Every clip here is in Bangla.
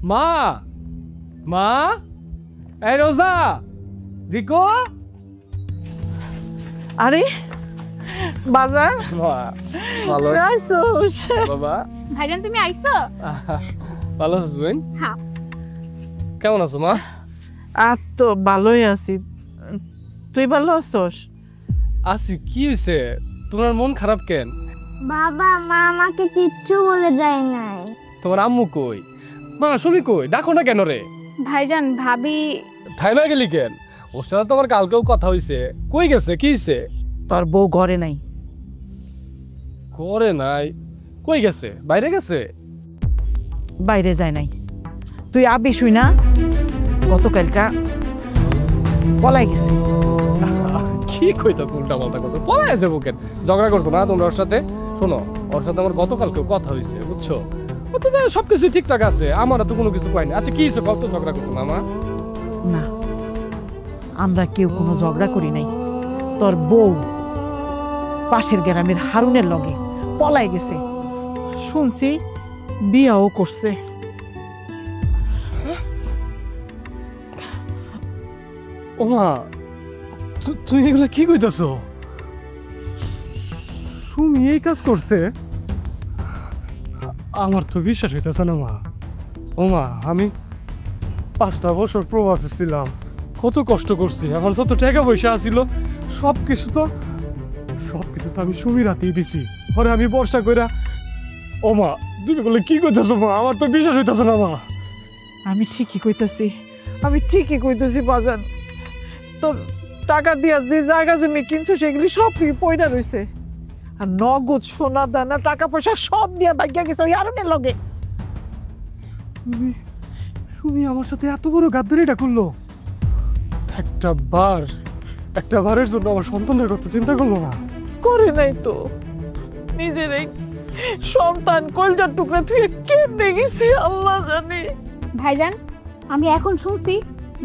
মা মা এই রোজা রিকো আরে বাজার ভালো আইছোস বাবা ভাইজান তুমি আইছো? ভালো আছিস বোন? হ্যাঁ। কেমন আছো মা? আর তো ভালোই আছি, তুই ভালো আছোস? আছি। কি হয়েছে, তোমার মন খারাপ কেন? বাবা মা আমাকে কিচ্ছু বলে যায় নাই। তোমার আম্মু কই? মা সুমি কই? ডাকো না কেন রে? ভাইজান ভাবি থাইমা গেলি কেন? ওর সাথে তোমার কালকেও কথা হয়েছে। কই গেছে? কি হয়েছে? তোর বউ ঘরে নাই। করে নাই? কই গেছে? বাইরে গেছে? বাইরে যায় নাই। তুই আবি শুই না, গতকালকা পলাই গেছে। কি কইতাছ উল্টা পাল্টা কথা? পলায় যাবো কেন? ঝগড়া করছো না তোমরা ওর সাথে? শোনো, ওর সাথে আমার গতকালকেও কথা হয়েছে, বুঝছো? ও তো সবকিছু ঠিকঠাক আছে, আমার তো কোনো কিছু পাইনি। আচ্ছা কি হয়েছে কত? ঝগড়া করছো না মা? না, আমরা কেউ কোনো ঝগড়া করি নাই। তোর বউ পাশের গ্রামের হারুনের লগে পলাই গেছে, শুনছি বিয়াও করছে। ও মা, তুমি এগুলা কি কইতাছ? সুমি এই কাজ করছে? আমার তো বিশ্বাস হইতেছে না মা। ও মা, আমি 5টা বছর প্রবাসে ছিলাম, কত কষ্ট করছি, আমার যত টাকা পয়সা আছিল সবকিছু তো আমি সুমির হাতেই দিছি। পরে আমি বর্ষা কইরা। ও মা, তুমি বলে কি কইতাছ মা? আমার তো বিশ্বাস হইতেছে না মা। আমি ঠিকই কইতেছি বাজান। তোর টাকা দিয়া যে জায়গা জমি কিনছো সেগুলি সব পয়সা রয়েছে, আর নগদ সোনা দানা টাকা পয়সা সব নিয়ে ভাগ্যা গেছে ওই আরনের লগে। সুমি আমার সাথে এত বড় গাদ্দারিটা করলো? একটা বারের জন্য আমার সন্তানের কথা চিন্তা করলো না? করে নাই তো, নিজের এই সন্তান কলজার টুকরা তুই কেমনে গেছি আল্লাহ জানে। ভাইজান আমি এখন শুনছি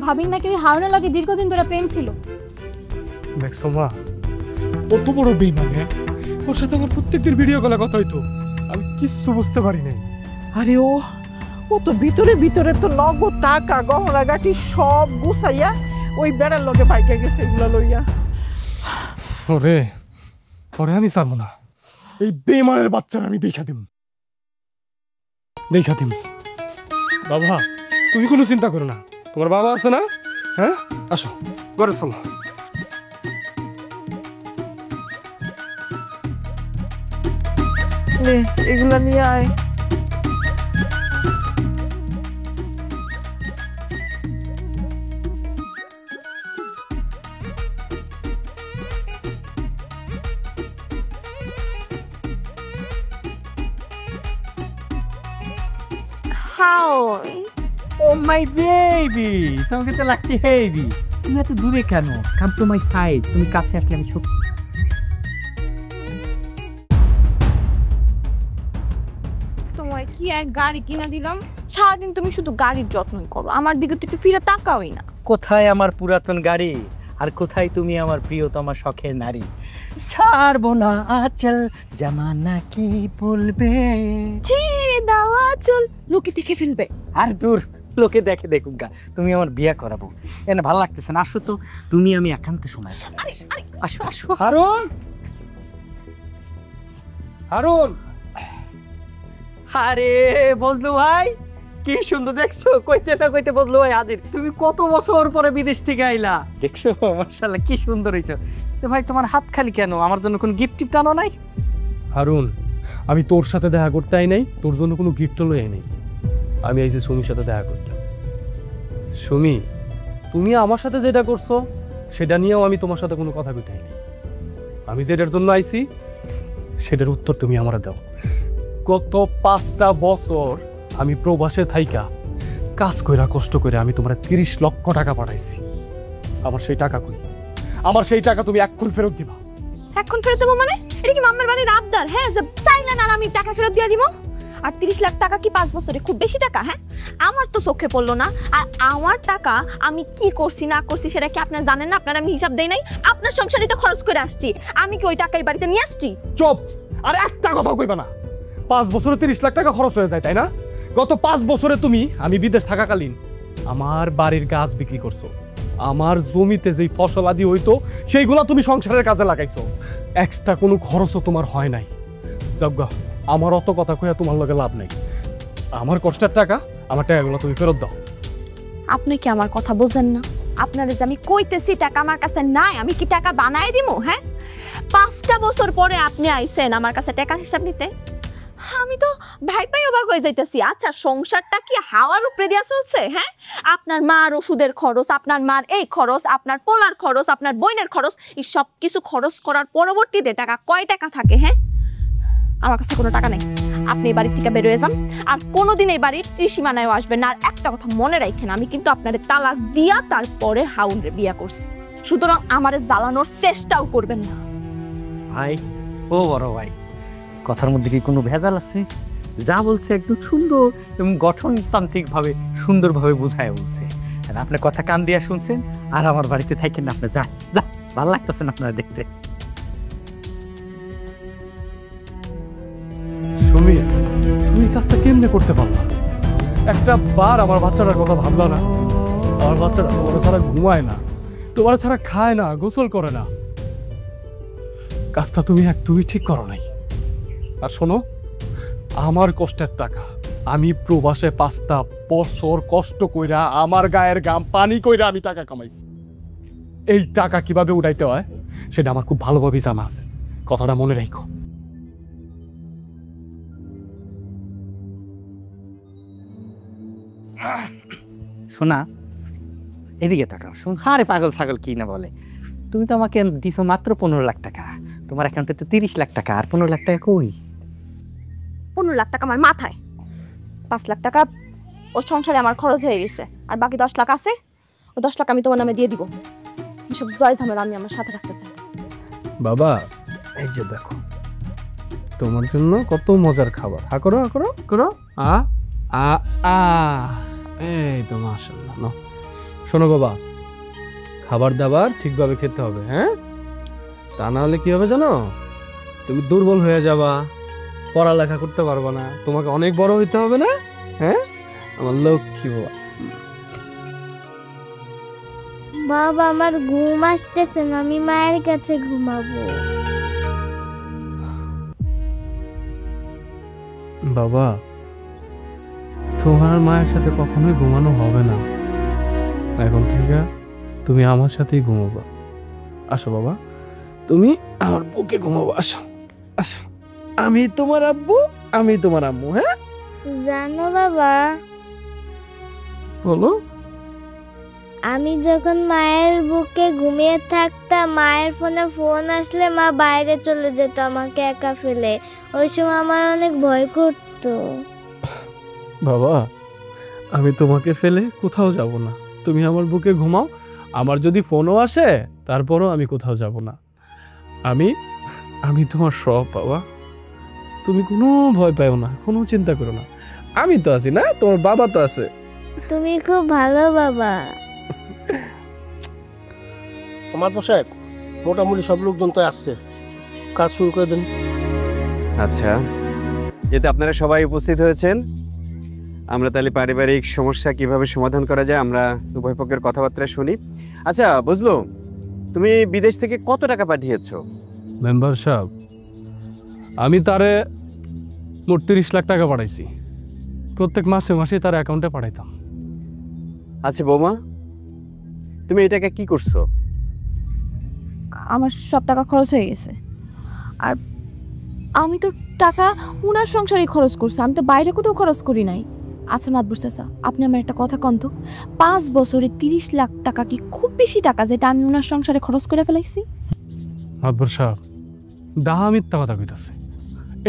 ভাবির নাকি ওই হারুনের লাগে দীর্ঘদিন ধরে প্রেম ছিল। দেখছো মা, কত বড় বেইমানে। ওর সাথে আমার প্রত্যেকদিন ভিডিও কলে কথা হইতো, আমি কিচ্ছু বুঝতে পারি নাই। আরে ও তো ভিতরে তো নগদ টাকা গহনা গাঠি সব গুছাইয়া ওই বেড়ার লগে ভাগ্যা গেছে এগুলা লইয়া। ওরে আমি ছাড়বো না, এই বেইমানের বাচ্চারা আমি দেখা দিম। বাবা তুমি কোনো চিন্তা করো না, তোমার বাবা আছে না? হ্যাঁ আসো ঘরে চলো। এগুলা নিয়ে আয়। ও মাই বেবি, তোমাকে তো লাগছে হেভি। তুমি এত দূরে কেন? Come to my side. তুমি কাছে আসলে আমি সত্যি। তোমার কি এক গাড়ি কিনা দিলাম, সারাদিন তুমি শুধু গাড়ির যত্নই করো, আমার দিকে তো একটু ফিরে তাকাওই না। কোথায় আমার পুরাতন গাড়ি, আর কোথায় তুমি আমার প্রিয়তমা শখের নারী? ছাড়বো না আচল, জামানা কি বলবে, ছেড়ে দাও আঁচল, লোকে দেখে ফেলবে। আর দূর, লোকে দেখুক গা, তুমি আমার বিয়ে করাবো। এনে ভালো লাগতেছে না, আসো তো তুমি আমি একান্তে সময়। আসো আসো। হারুন আরে বজলু ভাই, কি সুন্দর দেখছো, কইতে না কইতে বজলু ভাই হাজির। তুমি কত বছর পরে বিদেশ থেকে আইলা, দেখছো মাশাআল্লাহ কি সুন্দর হইছো। তো ভাই তোমার হাত খালি কেন? আমার জন্য কোনো গিফট টিফট আনো নাই? হারুন, আমি তোর সাথে দেখা করতে আই নাই, তোর জন্য কোনো গিফট লই আই নাই। আমি আইছি সুমির সাথে দেখা করতে। সুমি, তুমি আমার সাথে যেটা করছো সেটা নিয়েও আমি তোমার সাথে কোনো কথা কইতে নাই। আমি যেটার জন্য আইছি সেটার উত্তর তুমি আমারে দাও। গত 5টা বছর আমি প্রবাসে থাইকা কাজ কইরা কষ্ট করে আমি তোমার 30 লক্ষ টাকা পাঠাইছি। আমার সেই টাকা কই? আমার সেই টাকা তুমি এখন ফেরত দিবা। এখন ফেরত দেবো মানে? এটা কি মামার বাড়ির আবদার? হ্যাঁ, চাইলেন আর আমি টাকা ফেরত দিয়ে দিব। আর 30 লাখ টাকা কি 5 বছরে খুব বেশি টাকা? হ্যাঁ, আমার তো চোখে পড়লো না। আর আমার টাকা আমি কি করছি না করছি সেটা কি আপনারা জানেন না? আপনারা আমি হিসাব দেই নাই? আপনার সংসারে তো খরচ করে আসছি, আমি কি ওই টাকা এই বাড়িতে নিয়ে আসছি? চুপ! আর একটা কথা কইবা না। 5 বছরে 30 লাখ টাকা খরচ হয়ে যায়, তাই না? গত 5 বছরে তুমি আমি বিদেশ থাকাকালীন আমার বাড়ির গাছ বিক্রি করছো, আমার জমিতে যেই ফসল আদি হইতো সেইগুলা তুমি সংসারের কাজে লাগাইছো, এক্সট্রা কোনো খরচও তোমার হয় নাই। যাজ্ঞা, আমার অত কথা কইয়া তোমার লগে লাভ নাই। আমার কষ্টের টাকা, আমার টাকাগুলো তুমি ফেরত দাও। আপনি কি আমার কথা বোঝেন না? আপনার যে আমি কইতেছি টাকা আমার কাছে নাই, আমি কি টাকা বানাই দিমু? হ্যাঁ, 5টা বছর পরে আপনি আইছেন আমার কাছে টাকার হিসাব নিতে। আমি তো ভাই অবাক হয়ে যাইতেছি। আচ্ছা, সংসারটা কি হাওয়ার উপরে দিয়া চলছে? হ্যাঁ, আপনার মার ওষুধের খরচ, আপনার মার এই খরচ, আপনার পোলার খরচ, আপনার বোনের খরচ, এই সব কিছু খরচ করার পরবর্তীতে টাকা কয় টাকা থাকে? হ্যাঁ, আমার কাছে কোনো টাকা নেই। আপনি এই বাড়ি থেকে বের হয়ে যান, আর কোনোদিন এই বাড়ির ত্রিসীমানায়ও আসবেন না। আর একটা কথা মনে রাখেন, আমি কিন্তু আপনারে তালাক দিয়া তারপরে হাউনরে বিয়া করছি, সুতরাং আমারে জ্বালানোর চেষ্টাও করবেন না। ভাই, ও বড় ভাই, কথার মধ্যে কি কোনো ভেজাল আছে? যা বলছে একদম সুন্দর এবং গঠনতান্ত্রিকভাবে সুন্দরভাবে বোঝায় বলছে। আর আপনার কথা কান দিয়া শুনছেন, আর আমার বাড়িতে থাকেন না। আপনি যান, যা, ভালো লাগতেছে না আপনারা দেখতে। সুমি, তুমি কাজটা কেমনে করতে পারলা? একটা বার আমার বাচ্চাটার কথা ভাবলা না? আমার বাচ্চাটা তোমার ছাড়া ঘুমায় না, তোমার ছাড়া খায় না, গোসল করে না। কাজটা তুমি একদমই ঠিক করো নাই। আর শোনো, আমার কষ্টের টাকা, আমি প্রবাসে 5টা বছর কষ্ট কইরা আমার গায়ের ঘাম পানি কইরা আমি টাকা কামাইছি। এই টাকা কিভাবে উড়াইতে হয় সেটা আমার খুব ভালোভাবে জানা আছে, কথাটা মনে রাখো। শোনা, এদিকে তাকাও। শোন, আরে পাগল ছাগল কি না বলে। তুমি তো আমাকে দিছো মাত্র 15 লাখ টাকা, তোমার অ্যাকাউন্টে তো 30 লাখ টাকা, আর 15 লাখ টাকা কই? 15 লাখ টাকা আমার মাথায়, 5 লাখ টাকা ওর সংসারে আমার খরচ হয়ে গেছে, আর বাকি 10 লাখ আছে। ও 10 লাখ আমি তোমার নামে দিয়ে দিব। এসব জয় ঝামেলা আমি আমার সাথে রাখতে চাই। বাবা, এই যে দেখো, তোমার জন্য কত মজার খাবার। হা করো, হা করো, করো। আ আ আ, এই তো মাশাআল্লাহ। নাও, শোনো বাবা, খাবার দাবার ঠিকভাবে খেতে হবে, হ্যাঁ? তা না হলে কি হবে জানো? তুমি দুর্বল হয়ে যাবা, পড়ালেখা করতে পারবা না, তোমাকে অনেক বড় হইতে হবে না? হ্যাঁ, আমার লক্ষ্মী বাবা। বাবা, আমার ঘুম আসতেছে না, আমি মায়ের কাছে ঘুমাবো। বাবা, তোমার মায়ের সাথে কখনোই ঘুমানো হবে না। এখন থেকে তুমি আমার সাথেই ঘুমাবা। আসো বাবা, তুমি আমার বুকে ঘুমাবো। আসো, আসো, আমি তোমার আব্বু, আমি তোমার আম্মু। হ্যাঁ, জানো বাবা, বলো। আমি যখন মায়ের বুকে ঘুমিয়ে থাকতাম, মায়ের ফোনে ফোন আসলে মা বাইরে চলে যেত আমাকে একা ফেলে। ওই সময় আমার অনেক ভয় করতো। বাবা, আমি তোমাকে ফেলে কোথাও যাব না, তুমি আমার বুকে ঘুমাও। আমার যদি ফোনও আসে তারপরও আমি কোথাও যাব না। আমি আমি তোমার সব বাবা, তুমি কোনো ভয় পাও না, কোনো চিন্তা করো না। আমি তো আছি না, তোমার বাবা তো আছে। তুমি খুব ভালো বাবা। আমার পোশাক মোটামুটি সব লোকজন তো আসছে, কাজ শুরু করে দেন। আচ্ছা, যেহেতু আপনারা সবাই উপস্থিত হয়েছেন, আমরা তাহলে পারিবারিক সমস্যা কিভাবে সমাধান করা যায় আমরা উভয় পক্ষের কথাবার্তা শুনি। আচ্ছা, বুঝলো, তুমি বিদেশ থেকে কত টাকা পাঠিয়েছো? মেম্বার সাহেব, আমি তারে মোট 30 লাখ টাকা পাঠাইছি। প্রত্যেক মাসে মাসে তার অ্যাকাউন্টে পাঠাইতাম। আচ্ছা বৌমা, তুমি এই টাকা কি করছো? আমার সব টাকা খরচ হয়ে গেছে, আর আমি তো টাকা উনার সংসারে খরচ করছি, আমি তো বাইরে কোথাও খরচ করি নাই। আচ্ছা মাতবর চাচা, আপনি আমার একটা কথা কন তো, 5 বছরে 30 লাখ টাকা কি খুব বেশি টাকা যেটা আমি উনার সংসারে খরচ করে ফেলাইছি? মাতবর সাহেব, ডাহা মিথ্যা কথা কইতাছে।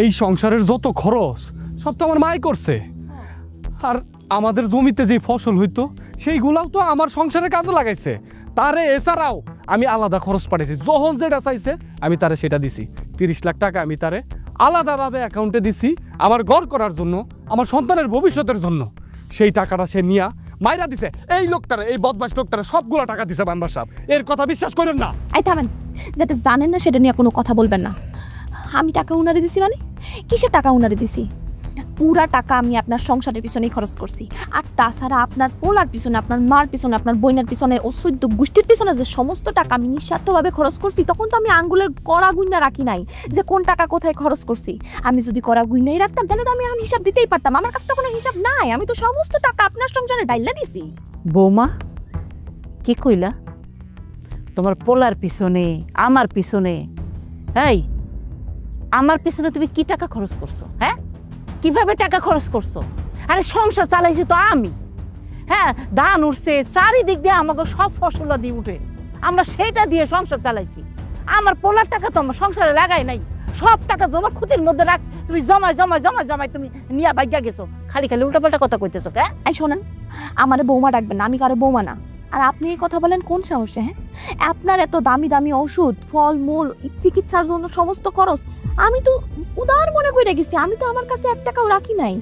এই সংসারের যত খরচ সব তো আমার মাই করছে। আর আমাদের জমিতে যে ফসল হইতো সেইগুলাও তো আমার সংসারের কাজে লাগাইছে। তারে এছাড়াও আমি আলাদা খরচ পাঠাইছি, যখন যেটা চাইছে আমি তারে সেটা দিছি। 30 লাখ টাকা আমি তারে আলাদাভাবে অ্যাকাউন্টে দিছি আমার ঘর করার জন্য, আমার সন্তানের ভবিষ্যতের জন্য। সেই টাকাটা সে নিয়া মাইরা দিছে এই লোকটারে, এই বদমাশ লোকটারে সবগুলো টাকা দিছে মেম্বার সাহেব। এর কথা বিশ্বাস করেন না। এই থামেন, যেটা জানেন না সেটা নিয়ে কোনো কথা বলবেন না। আমি টাকা উনারে দিছি মানে কিসের টাকা উনারে দিছি? পুরা টাকা আমি আপনার সংসারের পিছনেই খরচ করছি। আর তাছাড়া আপনার পোলার পিছনে, আপনার মার পিছনে, আপনার বোনের পিছনে ও সৈদ্য গোষ্ঠীর পিছনে যে সমস্ত টাকা আমি নিঃস্বার্থভাবে খরচ করছি, তখন তো আমি আঙ্গুলের কড়া গুইনা রাখি নাই যে কোন টাকা কোথায় খরচ করছি। আমি যদি কড়া গুইনাই রাখতাম তাহলে তো আমি এখন হিসাব দিতেই পারতাম। আমার কাছে তো কোনো হিসাব নাই, আমি তো সমস্ত টাকা আপনার সংসারে ডাইলা দিছি। বৌমা কি কইলা? তোমার পোলার পিছনে, আমার পিছনে, এই আমার পিছনে তুমি কি টাকা খরচ করছো? হ্যাঁ, কিভাবে টাকা খরচ করছো? আরে সংসার চালাইছি তো আমি। হ্যাঁ, ধান উঠছে, চারিদিক দিয়ে আমাকে সব ফসল দিয়ে উঠে, আমরা সেইটা দিয়ে সংসার চালাইছি। আমার পোলার টাকা তো আমার সংসারে লাগাই নাই, সব টাকা জমার খুঁটির মধ্যে রাখ তুমি জমাই জমাই জমাই জমাই তুমি নিয়ে বাইগা গেছো। খালি খালি উল্টাপাল্টা কথা কইতেছো। হ্যাঁ, এই শোনেন, আমারে বৌমা ডাকবেন না, আমি কারো বৌমা না। আর আপনি এই কথা বলেন কোন সাহসে? হ্যাঁ, আপনার এত দামি দামি ওষুধ, ফল মূল, চিকিৎসার জন্য সমস্ত খরচ আমি তো উদার মনে করে গেছি। আমি তো আমার কাছে 1 টাকাও রাখি নাই।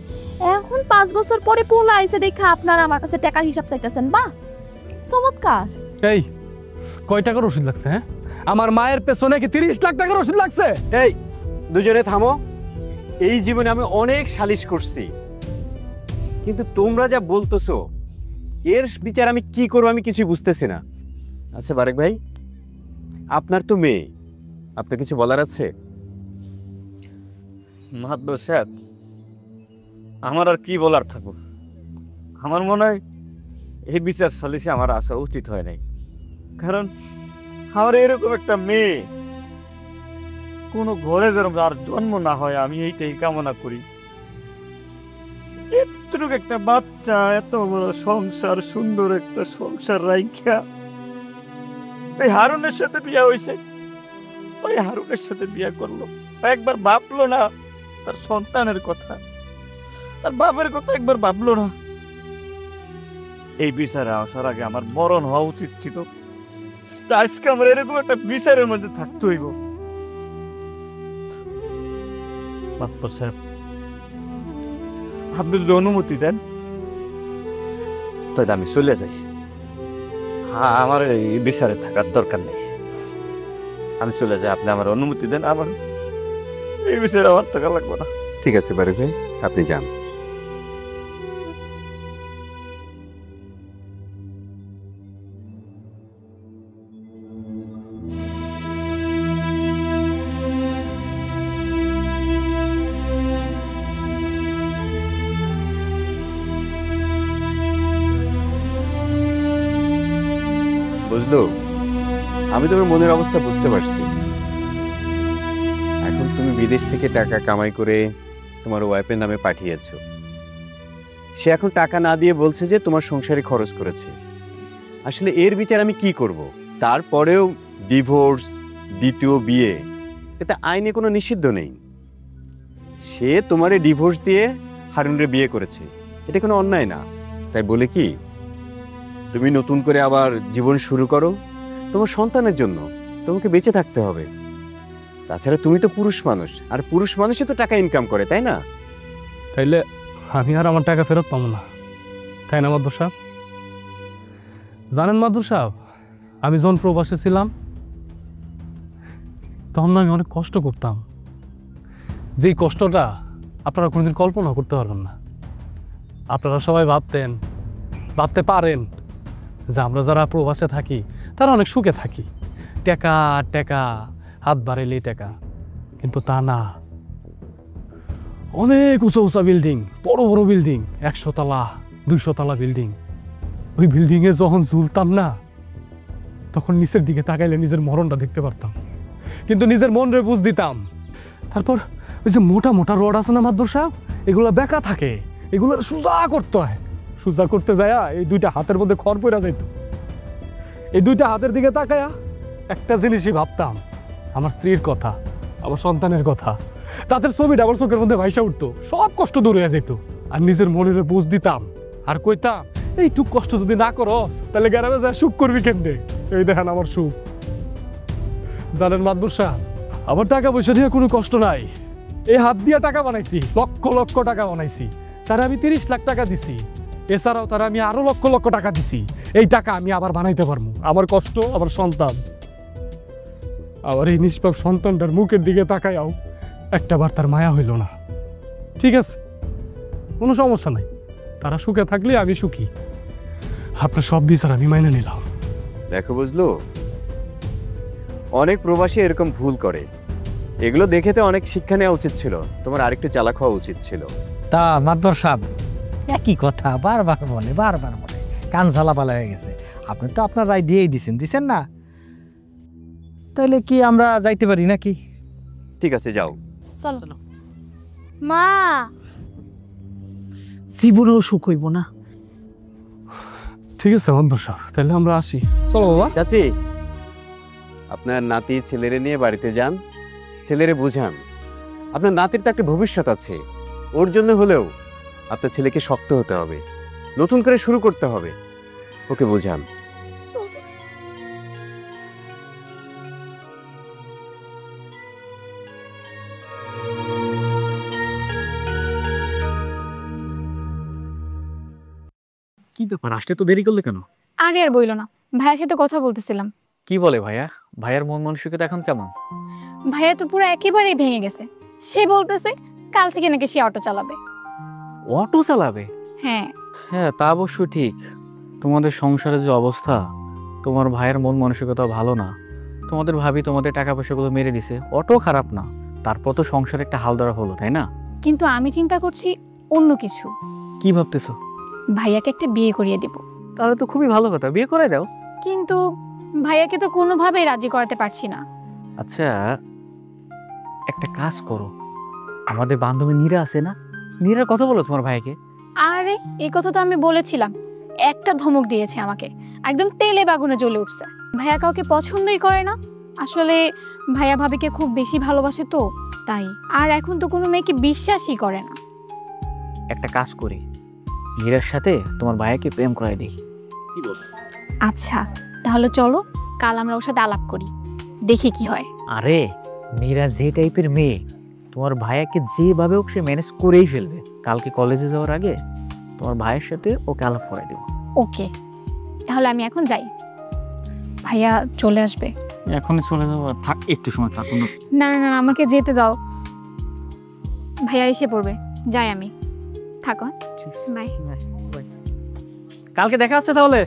এখন 5 বছর পরে পোলা আইছে দেখা আপনারা আমার কাছে টাকার হিসাব চাইতেছেন। বাহ, চমৎকার। এই কয় টাকার ওষুধ লাগছে? হ্যাঁ, আমার মায়ের পেছনে কি 30 লাখ টাকার ওষুধ লাগছে? এই দুজনে থামো। এই জীবনে আমি অনেক সালিশ করছি, কিন্তু তোমরা যা বলতেছো এর বিচার আমি কি করবো আমি কিছুই বুঝতেছি না। আচ্ছা বারেক ভাই, আপনার তো মেয়ে, আপনার কিছু বলার আছে? মাহাত্মা সাহেব, আমার আর কি বলার থাকবো? আমার মনে হয় এই বিচার সালিশে আমার আসা উচিত হয় নাই, কারণ আমার এরকম একটা মেয়ে কোনো ঘরে যেন আর জন্ম না হয়, আমি এইটাই কামনা করি। এতটুকু একটা বাচ্চা এত বড় সংসার, সুন্দর একটা সংসার রাইখা এই হারুনের সাথে বিয়া হয়েছে, ওই হারুনের সাথে বিয়া করলো, একবার ভাবলো না তার সন্তানের কথা, তার বাপের কথা একবার ভাবলো না। এই বিচারে আসার আগে আমার মরণ হওয়া উচিত ছিল। তা আজকে আমার এরকম একটা বিচারের মধ্যে থাকতে হইব। মাতব্বর সাহেব, আপনি যদি অনুমতি দেন তাহলে আমি চলে যাই। হ্যাঁ, আমার এই বিচারে থাকার দরকার নেই, আমি চলে যাই। আপনি আমার অনুমতি দেন, আমার এই বিচারে আমার থাকা লাগবে না। ঠিক আছে বারেক ভাই, আপনি যান। বুঝলো, আমি তোমার মনের অবস্থা বুঝতে পারছি। এখন তুমি বিদেশ থেকে টাকা কামাই করে তোমার ওয়াইফের নামে পাঠিয়েছো, সে এখন টাকা না দিয়ে বলছে যে তোমার সংসারে খরচ করেছে। আসলে এর বিচার আমি কি করব? তারপরেও ডিভোর্স, দ্বিতীয় বিয়ে, এতে আইনে কোনো নিষিদ্ধ নেই। সে তোমারে ডিভোর্স দিয়ে হারুনরে বিয়ে করেছে, এটা কোনো অন্যায় না। তাই বলে কি তুমি নতুন করে আবার জীবন শুরু করো? তোমার সন্তানের জন্য তোমাকে বেঁচে থাকতে হবে। তাছাড়া তুমি তো পুরুষ মানুষ, আর পুরুষ মানুষই তো টাকা ইনকাম করে, তাই না? তাইলে আমি আর আমার টাকা ফেরত পাবো না, তাই না মাদুর সাহেব? জানেন মাদুর সাহেব, আমি যখন প্রবাসে ছিলাম তখন আমি অনেক কষ্ট করতাম, যেই কষ্টটা আপনারা কোনোদিন কল্পনা করতে পারবেন না। আপনারা সবাই ভাবতে পারেন যে আমরা যারা প্রবাসে থাকি তারা অনেক সুখে থাকি, টাকা টাকা হাত বাড়াইলেই টাকা, কিন্তু তা না। অনেক উঁচা উঁচা বিল্ডিং, বড় বড় বিল্ডিং, 100 তলা 200 তলা বিল্ডিং। ওই বিল্ডিংয়ে যখন ঝুলতাম না, তখন নিচের দিকে তাকাইলে নিজের মরণটা দেখতে পারতাম, কিন্তু নিজের মনরে বুঝ দিতাম। তারপর ওই যে মোটা মোটা রড আছে না মাদুর সাহেব, এগুলো বেঁকা থাকে, এগুলো সোজা করতে হয়। সোজা করতে যায় এই 2টা হাতের মধ্যে খড় পড়া যাইত। এই 2টা হাতের দিকে তাকায়া একটা জিনিসই ভাবতাম, আমার স্ত্রীর কথা, আমার সন্তানের কথা। তাদের ছবিটা আমার চোখের মধ্যে ভাইসা উঠতো, সব কষ্ট দূর হয়ে যেত। আর নিজের মনের বুঝ দিতাম আর কইতাম, এইটুক কষ্ট যদি না করস তাহলে গ্রামে যায় সুখ করবি কেমনে? এই দেখেন আমার সুখ। জানেন মাদুর সাহেব, আমার টাকা পয়সা নিয়ে কোনো কষ্ট নাই। এই হাত দিয়ে টাকা বানাইছি, লক্ষ লক্ষ টাকা বানাইছি। তারা আমি 30 লাখ টাকা দিছি, এছাড়াও তারা আমি আরো লক্ষ লক্ষ টাকা দিছি। এই টাকা আমি আবার বানাইতে পারবো। আমার কষ্ট, আমার সন্তান, আবার এই নিষ্পাপ সন্তানটার মুখের দিকে তাকাইয়াও একটা বার তার মায়া হইল না। ঠিক আছে, কোনো সমস্যা নাই, তারা সুখে থাকলে আমি সুখী। আপনার সব বিচার আমি মাইনে নিলাম। দেখো বুঝলো, অনেক প্রবাসী এরকম ভুল করে, এগুলো দেখে তো অনেক শিক্ষা নেওয়া উচিত ছিল, তোমার আরেকটু চালাক হওয়া উচিত ছিল। তা মাদবর সাহেব একই কথা বারবার বলে, কান ঝালাপালা হয়ে গেছে। আপনি তো আপনার রায় দিয়েই দিছেন না? তাইলে কি আমরা যাইতে পারি নাকি? ঠিক আছে, যাও। চলো। মা, জীবনেও সুখ হইব না। ঠিক আছে অন্তর সাহেব, তাহলে আমরা আসি। চলো বাবা। চাচি, আপনার নাতি ছেলেরে নিয়ে বাড়িতে যান, ছেলেরে বুঝান আপনার নাতির তো একটা ভবিষ্যৎ আছে, ওর জন্য হলেও আপনার ছেলেকে শক্ত হতে হবে, নতুন করে শুরু করতে হবে, ওকে বুঝান। কি ব্যাপার, আসতে তো দেরি করলে কেন? আরে আর বইলো না, ভাইয়ের সাথে কথা বলতেছিলাম। কি বলে ভাইয়া? ভাইয়ার মন মানসিকতা এখন কেমন? ভাইয়া তো পুরো একেবারেই ভেঙে গেছে। সে বলতেছে কাল থেকে নাকি সে অটো চালাবে। অটো চালাবে? হ্যাঁ। হ্যাঁ, তা অবশ্য ঠিক। তোমাদের সংসারের যে অবস্থা, তোমার ভাইয়ের মন মানসিকতা ভালো না, তোমাদের ভাবি তোমাদের টাকা পয়সাগুলো মেরে দিছে, অটো খারাপ না, তারপর তো সংসারে একটা হাল ধরা হলো, তাই না? কিন্তু আমি চিন্তা করছি অন্য কিছু। কি ভাবতেছো? ভাইয়াকে একটা বিয়ে করিয়ে দেব। তাহলে তো খুবই ভালো কথা, বিয়ে করে দাও। কিন্তু ভাইয়াকে তো কোনোভাবেই রাজি করাতে পারছি না। আচ্ছা, একটা কাজ করো, আমাদের বান্ধবী নীরা আছে না, নীরার কথা বলো তোমার ভাইকে। আরে এই কথা তো আমি বলেছিলাম, একটা ধমক দিয়েছে আমাকে, একদম তেলে বাগুনে জ্বলে উঠছে। ভাইয়া কাউকে পছন্দই করে না, আসলে ভাইয়া ভাবিকে খুব বেশি ভালোবাসে তো তাই। আর এখন তো কোনো মেয়েকে বিশ্বাসই করে না। একটা কাজ করি, নীরার সাথে তোমার ভাইকে প্রেম করাই দিই। কি বল? আচ্ছা তাহলে চলো কাল আমরা ওর সাথে আলাপ করি, দেখি কি হয়। আরে নীরা যে টাইপের মেয়ে, তোমার ভাইয়াকে যেভাবে হোক সে ম্যানেজ করেই ফেলবে। কালকে কলেজে যাওয়ার আগে তোমার ভাইয়ের সাথে ওকে আলাপ করাই দেবো। ওকে, তাহলে আমি এখন যাই, ভাইয়া চলে আসবে। এখনই চলে যাবো? থাক, একটু সময় থাকুন। না না না, আমাকে যেতে দাও, ভাইয়া এসে পড়বে। যাই আমি, থাকো, বাই। কালকে দেখা হচ্ছে তাহলে।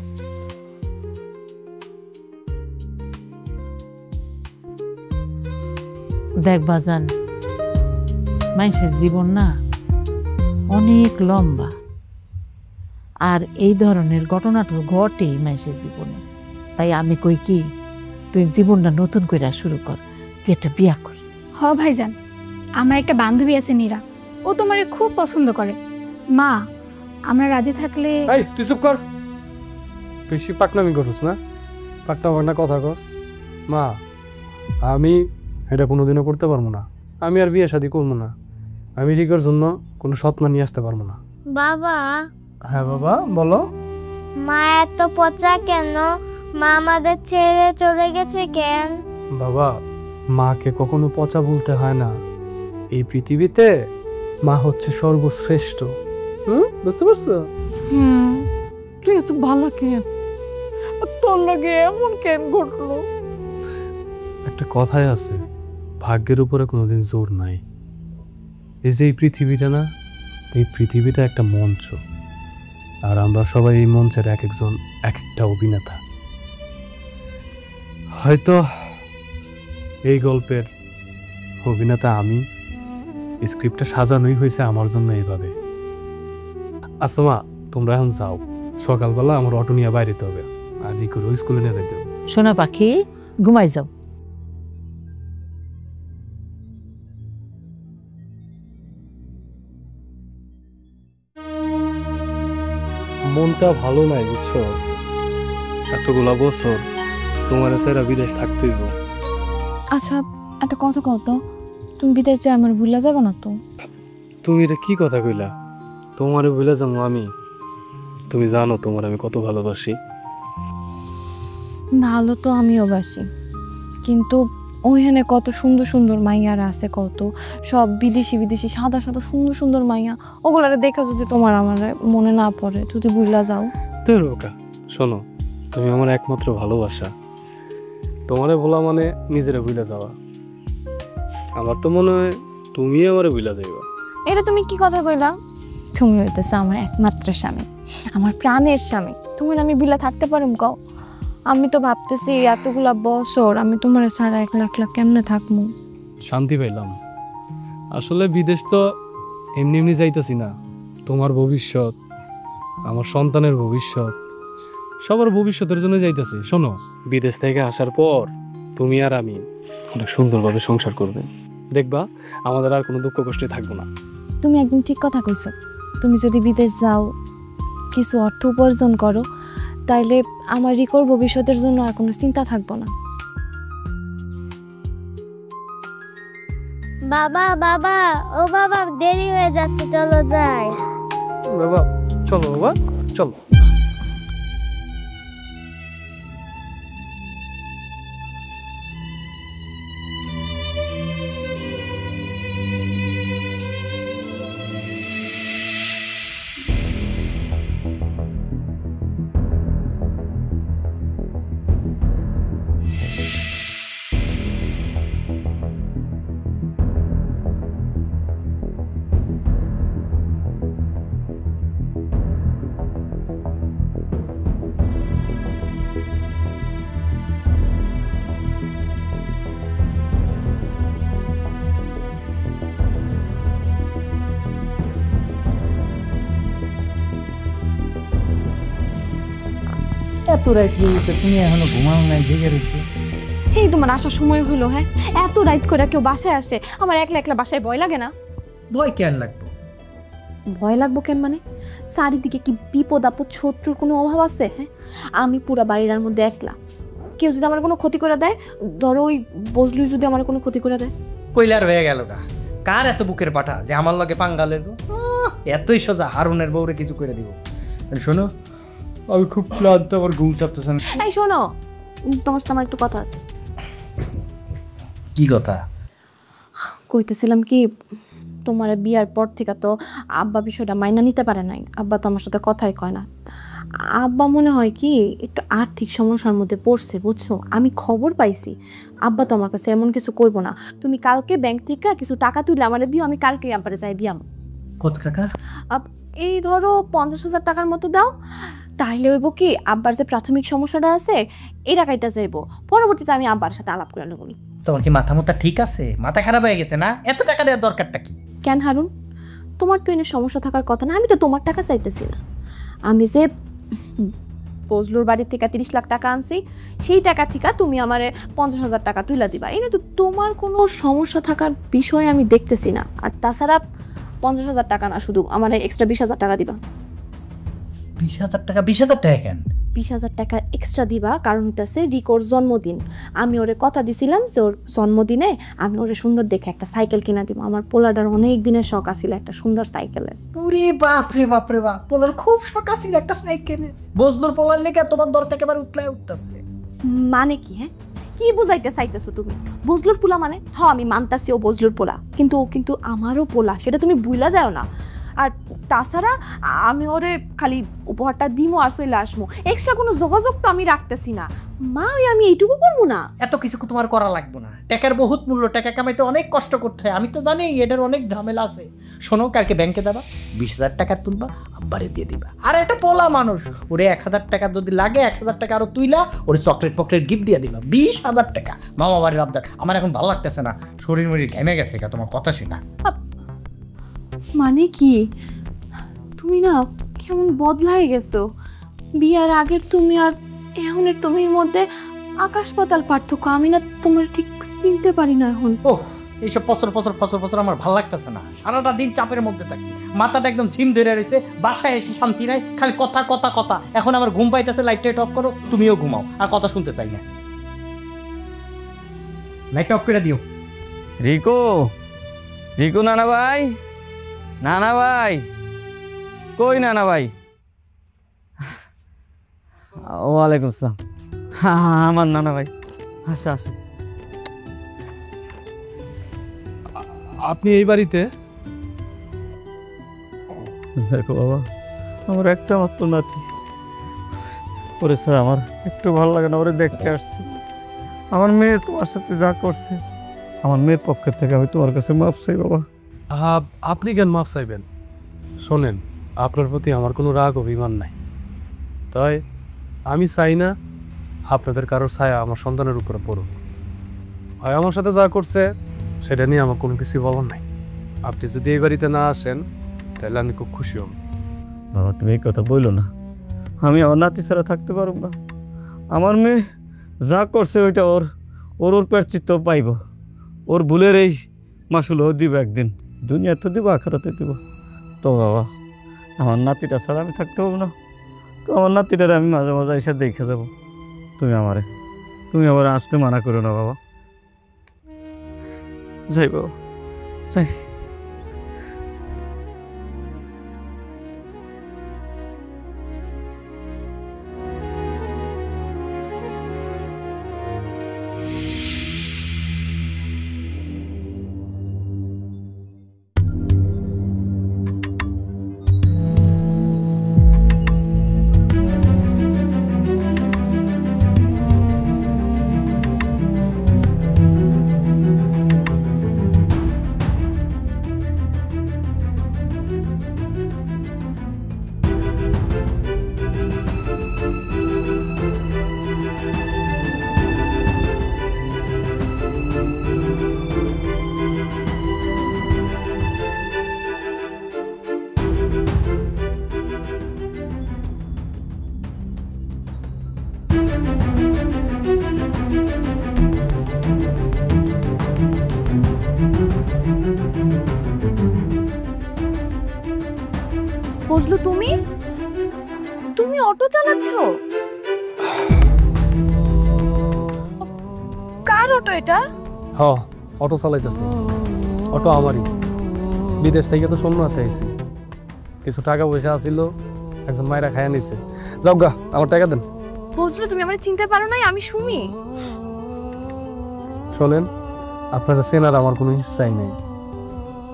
দেখ বাজান, মানুষের জীবন না অনেক লম্বা, আর এই ধরনের ঘটনা তো ঘটেই মানুষের জীবনে। তাই আমি কই কি, তুই জীবনটা নতুন করে শুরু কর, তুই একটা বিয়া কর। হ ভাইজান, আমার একটা বান্ধবী আছে নীরা, ও তোমারে খুব পছন্দ করে। মা, আমরা রাজি থাকলে। এই তুই চুপ কর, বেশি পাকনামি করছ না, পাকনা কথা কস। মা, আমি এটা কোনোদিনও করতে পারবো না, আমি আর বিয়ে শাদী করবো না, আমি রিকার জন্য কোনো সৎমা নিয়ে আসতে পারবো না। বাবা। হ্যাঁ বাবা বলো। মা এত পচা কেন? মা আমাদের ছেড়ে চলে গেছে কেন? বাবা, মাকে কখনো পচা বলতে হয় না, এই পৃথিবীতে মা হচ্ছে সর্বশ্রেষ্ঠ। বুঝতে পারছো? তুই এত ভালো কেন? তোর লগে এমন কেন ঘটলো? একটা কথাই আছে, ভাগ্যের উপরে কোনোদিন জোর নাই। এই যে এই পৃথিবীটা না, এই পৃথিবীটা একটা মঞ্চ, আর আমরা সবাই এই মঞ্চের এক একজন এক একটা অভিনেতা। হয়তো এই গল্পের অভিনেতা আমি, স্ক্রিপ্টটা সাজানোই হয়েছে আমার জন্য এইভাবে। আচ্ছা মা, তোমরা এখন যাও, সকালবেলা আমার অটো নিয়ে বাইরেতে হবে, আর রিকুরও স্কুলে নিয়ে যাইতে হবে। সোনা পাখি, ঘুমাই যাও। মনটা ভালো নাই বুঝছো, এতগুলা বছর তোমার ছেড়ে বিদেশ থাকতে হইব। আচ্ছা একটা কথা কও তো, তুমি বিদেশ যাই আমার ভুলে যাবে না তো? তুমি এটা কি কথা কইলা? তোমারে ভুলে যাবো আমি? তুমি জানো তোমার আমি কত ভালোবাসি। ভালো তো আমিও বাসি, কিন্তু ওইখানে কত সুন্দর সুন্দর মাইয়ারা আছে, কত সব বিদেশি বিদেশি সাদা সাদা সুন্দর সুন্দর মাইয়া, ওগুলারে দেখা যদি তোমার আমার মনে না পড়ে, যদি বুইলা যাও। তো রোকা শোনো, তুমি আমার একমাত্র ভালোবাসা, তোমারে ভোলা মানে নিজেরা ভুলে যাওয়া। আমার তো মনে হয় তুমি আমারে ভুলা যাইবা। এটা তুমি কি কথা কইলা? তুমি হইতেছো আমার একমাত্র স্বামী, আমার প্রাণের স্বামী। তুমি আমি বিলা থাকতে পারুম কও? আমি তো ভাবতেছি এতগুলা বছর আমি তোমার ছাড়া একলা একলা কেমনে থাকবো। শান্তি পাইলাম। আসলে বিদেশ তো এমনি এমনি যাইতেছি না। তোমার ভবিষ্যৎ, আমার সন্তানের ভবিষ্যৎ, সবার ভবিষ্যতের জন্য যাইতেছি। শোনো, বিদেশ থেকে আসার পর তুমি আর আমি অনেক সুন্দরভাবে সংসার করবে, দেখবা আমাদের আর কোনো দুঃখ কষ্টে থাকবো না। তুমি একদম ঠিক কথা কইছো। তুমি যদি বিদেশ যাও, কিছু অর্থ উপার্জন করো, তাইলে আমার রিকোর ভবিষ্যতের জন্য আর কোনো চিন্তা থাকবো না। বাবা বাবা ও বাবা, দেরি হয়ে যাচ্ছে, চলো যাই। বাবা চলো, বাবা চলো। এত রাত হয়েছে, তুমি এখনো ঘুমাও নাই, জেগে রয়েছে। এই তোমার আসার সময় হলো, হ্যাঁ? এত রাত করে কেউ বাসায় আসে, আমার একলা একলা বাসায় ভয় লাগে না? ভয় কেন লাগবে? ভয় লাগবো কেন মানে? চারিদিকে কি বিপদ আপদ শত্রুর কোনো অভাব আছে? হ্যাঁ, আমি পুরা বাড়ির মধ্যে একলা। কেউ যদি আমার কোনো ক্ষতি করে দেয়, ধরো ওই বজলু যদি আমার কোনো ক্ষতি করে দেয়, কইলার হয়ে গেল গা। কার এত বুকের পাঠা যে আমার লগে পাঙ্গা লইব? এতই সোজা হারুনের বউরে কিছু করে দিব। শোনো, আমি খুব ক্লান্ত, আমার ঘুম চাপতেছে না। এই শোনো, তোমার সাথে আমার একটু কথা আছে। কি কথা? কইতেছিলাম কি, তোমার বিয়ার পর থেকে তো আব্বা বিষয়টা মাইনা নিতে পারে নাই। আব্বা তো আমার সাথে কথাই কয় না। আব্বা মনে হয় কি একটু আর্থিক সমস্যার মধ্যে পড়ছে, বুঝছো? আমি খবর পাইছি, আব্বা তো আমার কাছে এমন কিছু করবো না। তুমি কালকে ব্যাংক থেকে কিছু টাকা তুলে আমার দিও, আমি কালকে আব্বারে যাই দিয়াম। কত টাকা? এই ধরো 50,000 টাকার মতো দাও, তাহলে হইব কি আব্বার যে প্রাথমিক সমস্যাটা আছে এই টাকাটা যাইব, পরবর্তীতে আমি আব্বার সাথে আলাপ করে নেব। তোমার কি মাথা মুথা ঠিক আছে? মাথা খারাপ হয়ে গেছে না? এত টাকা দেওয়ার দরকারটা কি? কেন হারুন, তোমার তো এনে সমস্যা থাকার কথা না। আমি তো তোমার টাকা চাইতেছি না। আমি যে বজলুর বাড়ির থেকে 30 লাখ টাকা আনছি, সেই টাকা থেকে তুমি আমারে 50,000 টাকা তুলে দিবা। এনে তো তোমার কোনো সমস্যা থাকার বিষয় আমি দেখতেছি না। আর তাছাড়া 50,000 টাকা না, শুধু আমার এক্সট্রা 20,000 টাকা দিবা। 20,000 টাকা? 20,000 টাকা কেন? 20,000 টাকা এক্সট্রা দিবা, কারণ হইতেছে রিকোর জন্মদিন। আমি ওরে কথা দিছিলাম যে ওর জন্মদিনে আমি ওরে সুন্দর দেখে একটা সাইকেল কিনা দিব। আমার পোলাটার অনেক দিনের শখ আছিল একটা সুন্দর সাইকেলের। ওরে বাপ রে বাপ রে বাপ, পোলার খুব শখ আছিল একটা সাইকেলের। বজলুর পোলার লেগে তোমার দরটা একেবারে উতলায় উঠতেছে। মানে কি? হ্যাঁ, কি বুঝাইতে চাইতেছো তুমি? বজলুর পোলা মানে? হ্যাঁ, আমি মানতাছি ও বজলুর পোলা, কিন্তু ও কিন্তু আমারও পোলা, সেটা তুমি ভুলা যাও না। আর তাছাড়া আমি ওরে খালি উপহারটা দিমো আর চলে আসবো, এক্সট্রা কোনো যোগাযোগ তো আমি রাখতেছি না। মা, আমি এইটুকু করবো না? এত কিছু তোমার করা লাগবে না। টাকার বহুত মূল্য, টাকা কামাইতে অনেক কষ্ট করতে হয়, আমি তো জানি এটার অনেক ঝামেলা আছে। শোনো, কালকে ব্যাংকে যাবা, 20,000 টাকা তুলবা, আব্বারে দিয়ে দিবা। আর একটা পোলা মানুষ, ওরে 1,000 টাকা যদি লাগে 1,000 টাকা আরো তুইলা ওরে চকলেট পকলেট গিফট দিয়ে দিবা। 20,000 টাকা মামা বাড়ির আবদার। আমার এখন ভালো লাগতেছে না, শরীর মরির ঘেমে গেছে তোমার কথা শুনা। মানে কি? তুমি না কেমন বদলাই গেছো। বিয়ার আগের তুমি আর এখনের তুমির মধ্যে আকাশ পাতাল পার্থক্য। আমি না তোমার ঠিক চিনতে পারি না এখন। ওহ, এইসব পচর পচর পচর পচর আমার ভালো লাগতেছে না। সারাটা দিন চাপের মধ্যে থাকি, মাথাটা একদম ঝিম ধরে রয়েছে, বাসায় এসে শান্তি নাই, খালি কথা কথা কথা। এখন আমার ঘুম পাইতেছে, লাইটটা অফ করো, তুমিও ঘুমাও, আর কথা শুনতে চাই না। লাইটটা অফ করে দিও। রিকো, রিকো নানা ভাই, নানা ভাই কই? নানা ভাই, ওয়ালাইকুম আসসালাম। হ্যাঁ, আমার নানা ভাই। আচ্ছা আচ্ছা। আপনি এই বাড়িতে? দেখো বাবা, আমার একটা মাত্র নাতি, ওরে স্যার আমার একটু ভালো লাগে না, ওরে দেখতে আসছি। আমার মেয়ে তোমার সাথে যা করছে, আমার মেয়ের পক্ষের থেকে আমি তোমার কাছে মাফ চাই বাবা। আপনি কেন মাফ চাইবেন? শোনেন, আপনার প্রতি আমার কোনো রাগ অভিমান নাই, তাই আমি চাই না আপনাদের কারোর ছায়া আমার সন্তানের উপরে পড়ুক। হয় আমার সাথে যা করছে সেটা নিয়ে আমার কোনো কিছু বলার নাই। আপনি যদি এই বাড়িতে না আসেন তাহলে আমি খুব খুশি হব। বাবা তুমি এই কথা বললো না, আমি আমার নাতি ছাড়া থাকতে পারব না। আমার মেয়ে যা করছে ওইটা ওর ওর ওর প্রায়শ্চিত্ত পাইব। ওর ভুলের এই মাসুল ও দিব একদিন, দুনিয়া তো দিব আখেরাতে দিব। তো বাবা আমার নাতিটা ছাড়া আমি থাকতে পারবো না। তো আমার নাতিটারে আমি মাঝে মাঝে এসে দেখে যাবো। তুমি আমার আসতে মানা করো না বাবা। যাই বাবা যাই। বুঝলো, তুমি তুমি অটো চালাচ্ছ? কার অটো এটা? হ, অটো চালাইতেছি। অটো আমারই। বিদেশ থেকে তো সোমনাথে আইছি, কিছু টাকা পয়সা আসিল, একজন মায়েরা খাইয়া নিছে। যাও গা, আমার টাকা দেন। বুঝলো, তুমি আমার চিনতে পারো নাই? আমি সুমি। শোনেন, আপনারা চেনার আমার কোনো ইচ্ছাই নেই।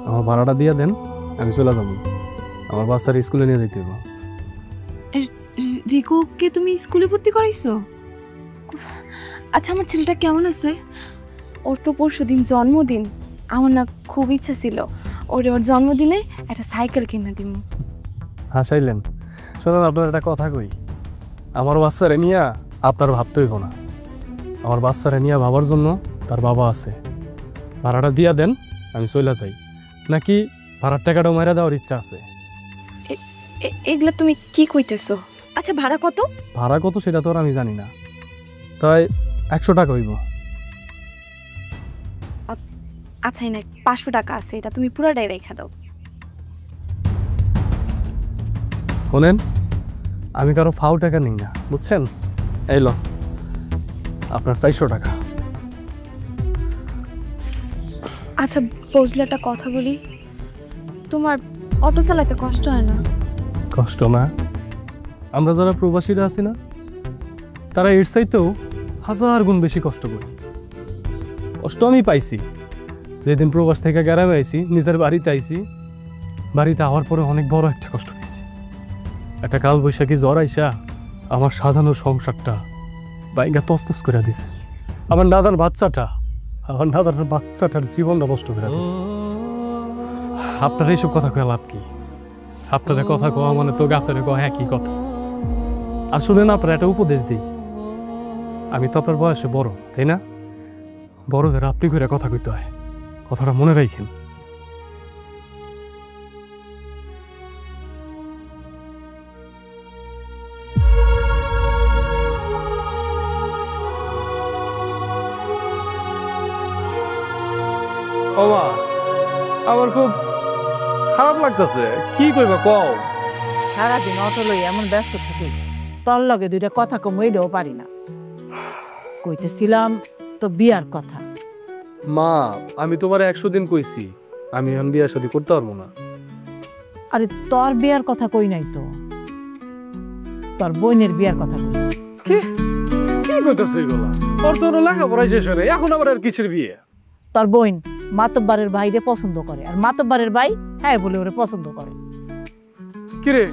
আমার ভাড়াটা দিয়ে দেন, আমি চলে যাবো। আমার বাচ্চার স্কুলে নিয়ে যেতে হবে। রিকুকে তুমি স্কুলে ভর্তি করাইছো? আচ্ছা, আমার ছেলেটা কেমন আছে? ওর তো পরশুদিন জন্মদিন। আমার না খুব ইচ্ছা ছিল ওর জন্মদিনে একটা সাইকেল কিনে দিব। হাসাইলেন? শোনেন, আপনার একটা কথা কই, আমার বাচ্চারে নিয়ে আপনার ভাবতে হইব না। আমার বাচ্চারে নিয়ে ভাবার জন্য তার বাবা আছে। ভাড়াটা দিয়া দেন, আমি চলে যাই। নাকি ভাড়ার টাকাটাও মেরে দেওয়ার ইচ্ছা আছে? এগুলা তুমি কি কইতেছো? আচ্ছা, ভাড়া কত? ভাড়া কত সেটা তো আর আমি জানি না, তাই 100 টাকা হইব। আচ্ছা, না 500 টাকা আছে, এটা তুমি পুরাটাই রেখে দাও। শোনেন, আমি কারো ফাও টাকা নিই না, বুঝছেন? এই লো আপনার 400 টাকা। আচ্ছা বুঝলে, একটা কথা বলি, তোমার অটো চালাতে কষ্ট হয় না? কষ্ট না? আমরা যারা প্রবাসীরা আছি না, তারা এর চাইতেও 1000 গুণ বেশি কষ্ট করি। কষ্ট আমি পাইছি যেদিন প্রবাস থেকে গ্রামে আইছি, নিজের বাড়িতে আইছি। বাড়িতে আওয়ার পরে অনেক বড় একটা কষ্ট পেয়েছি। একটা কাল বৈশাখী জ্বর আইসা আমার সাজানো সংসারটা বাইঙ্গা তসতস করে দিছে। আমার নাদার বাচ্চাটার জীবনটা নষ্ট করে দিছে। আপনারা এইসব কথা কয়ে লাভ কি? আপনারা কথা কওয়া মানে তো গাছের কওয়া একই কথা। আর শুনেন, আপনারা একটা উপদেশ দিই, আমি তো আপনার বয়সে বড়, তাই না? বড়দের আপনি করে কথা কইতে হয়, কথাটা মনে রাখেন। ওমা, আমার খুব খারাপ লাগতেছে। কি কইবা কও? সারাদিন অটো লই এমন ব্যস্ত থাকি, তোর লগে দুইটা কথা কম এটাও পারি না। কইতেছিলাম তো বিয়ার কথা। মা, আমি তোমার 100 দিন কইছি আমি এখন বিয়া শাদী করতে পারবো না। আরে তোর বিয়ার কথা কই নাই তো, তোর বোনের বিয়ার কথা কইছি। কি কি কইতাছ এগুলা? ওর তো লেখাপড়া শেষ হয়, এখন আবার আর কিসের বিয়ে? তোর বোন মাতব্বারের ভাইরে পছন্দ করে, আর মাতব্বারের ভাই হ্যাঁ বলে ওরে পছন্দ করে। কিরে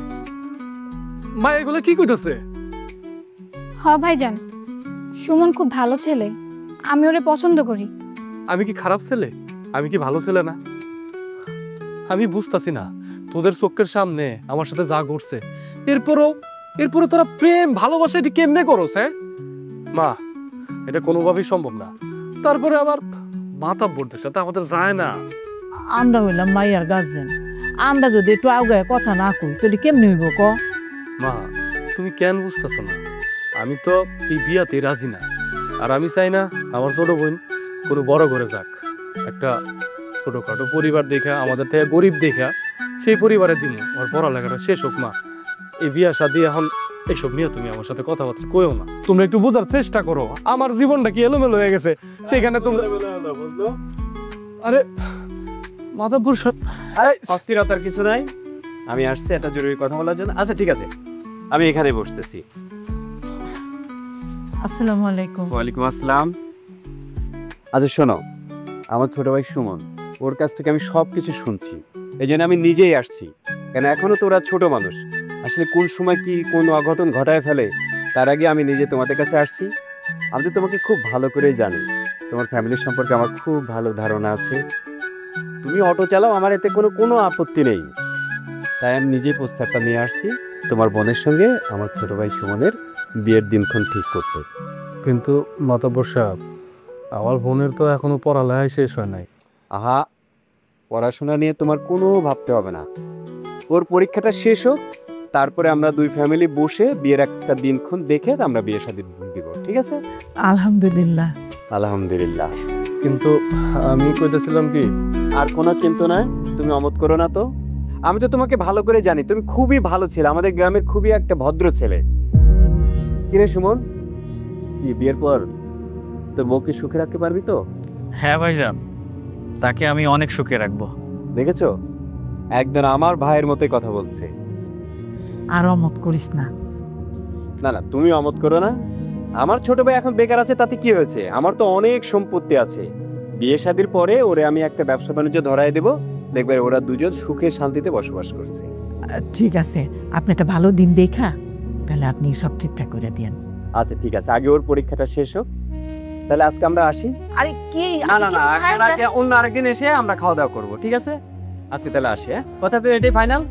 মা, এগুলা কি কইতাছে? হ্যাঁ ভাইজান, সুমন খুব ভালো ছেলে, আমি ওরে পছন্দ করি। আমি কি খারাপ ছেলে? আমি কি ভালো ছেলে না? আমি বুঝতাছি না তোদের চোখের সামনে আমার সাথে যা ঘটছে, এরপরও তোরা প্রেম ভালোবাসা এটি কেমনে করস? হ্যাঁ মা, এটা কোনোভাবেই সম্ভব না। তারপরে আবার মাতাব্বরদের সাথে আমাদের যায় না। আমরা হইলাম মাইয়ার গার্জেন, আমরা যদি একটু আগায় কথা না কই তাহলে কেমনি হইব ক? মা, তুমি কেন বুঝতেছো না? আমি তো এই বিয়াতে রাজি না। আর আমি চাই না আমার ছোট বোন কোনো বড় ঘরে যাক। একটা ছোটখাটো পরিবার দেখা, আমাদের থেকে গরিব দেখা, সেই পরিবারে দিন ওর পড়ালেখাটা শেষ হোক। মা, এই বিয়া শাদী এখন এইসব নিয়ে তুমি আমার সাথে কথাবার্তা কইও না। তোমরা একটু বোঝার চেষ্টা করো, আমার জীবনটা কি এলোমেলো হয়ে গেছে। সেখানে তোমরা বুঝলো? আরে মাধবপুর অস্থিরতার কিছু নাই, আমি আসছি একটা জরুরি কথা বলার জন্য। আচ্ছা ঠিক আছে, আমি এখানে বসতেছি। আসসালামু আলাইকুম। ওয়ালাইকুম আসসালাম। আচ্ছা শোনো, আমার ছোট ভাই সুমন, ওর কাছ থেকে আমি সব কিছু শুনছি, এই জন্য আমি নিজেই আসছি। কেন এখনো তো ওরা ছোট মানুষ, আসলে কোন সময় কি কোন অঘটন ঘটায় ফেলে, তার আগে আমি নিজে তোমাদের কাছে আসছি। আমি তো তোমাকে খুব ভালো করেই জানি, তোমার ফ্যামিলির সম্পর্কে আমার খুব ভালো ধারণা আছে। তুমি অটো চালাও, আমার এতে কোনো আপত্তি নেই। তাই আমি নিজেই প্রস্তাবটা নিয়ে আসছি তোমার বোনের সঙ্গে আমার ছোট ভাই সুমনের বিয়ের দিনক্ষণ ঠিক করতে। কিন্তু মাতাব্বর সাহেব, আমার বোনের তো এখনো পড়ালেখাই শেষ হয় নাই। আহা, পড়াশোনা নিয়ে তোমার কোনো ভাবতে হবে না। ওর পরীক্ষাটা শেষ হোক, তারপরে আমরা দুই ফ্যামিলি বসে বিয়ের একটা দিনক্ষণ দেখে আমরা বিয়ে শাদী দিব, ঠিক আছে? আলহামদুলিল্লাহ। আলহামদুলিল্লাহ। কিন্তু আমি কইতেছিলাম কি, আর কোনো কিন্তু না, তুমি অমত করো না তো। আমি তো তোমাকে ভালো করে জানি, তুমি খুবই ভালো ছেলে, আমাদের গ্রামের খুবই একটা ভদ্র ছেলে। কিরে সুমন, কি বিয়ের পর তোর বউকে সুখে রাখতে পারবি তো? হ্যাঁ ভাইজান, তাকে আমি অনেক সুখে রাখবো। দেখেছো, একদম আমার ভাইয়ের মতোই কথা বলছে। আর অমত করিস না। না না, তুমি অমত করো না। আমার ছোট ভাই এখন বেকার আছে, তাতে কি হয়েছে? আমার তো অনেক সম্পত্তি আছে। বিয়ে শাদীর পরে ওরে আমি একটা ব্যবসা বাণিজ্য ধরাই দেব, দেখবে ওরা দুজন সুখে শান্তিতে বসবাস করছে। ঠিক আছে, আপনি একটা ভালো দিন দেখা তাহলে আপনি সব ঠিকঠাক করে দেন। আচ্ছা ঠিক আছে, আগে ওর পরীক্ষাটা শেষ হোক, তাহলে আজকে আমরা আসি। আরে কি, না না না, অন্য আরেকদিন এসে আমরা খাওয়া দাওয়া করবো, ঠিক আছে? আজকে তাহলে আসি। হ্যাঁ, কথা তো এটাই ফাইনাল।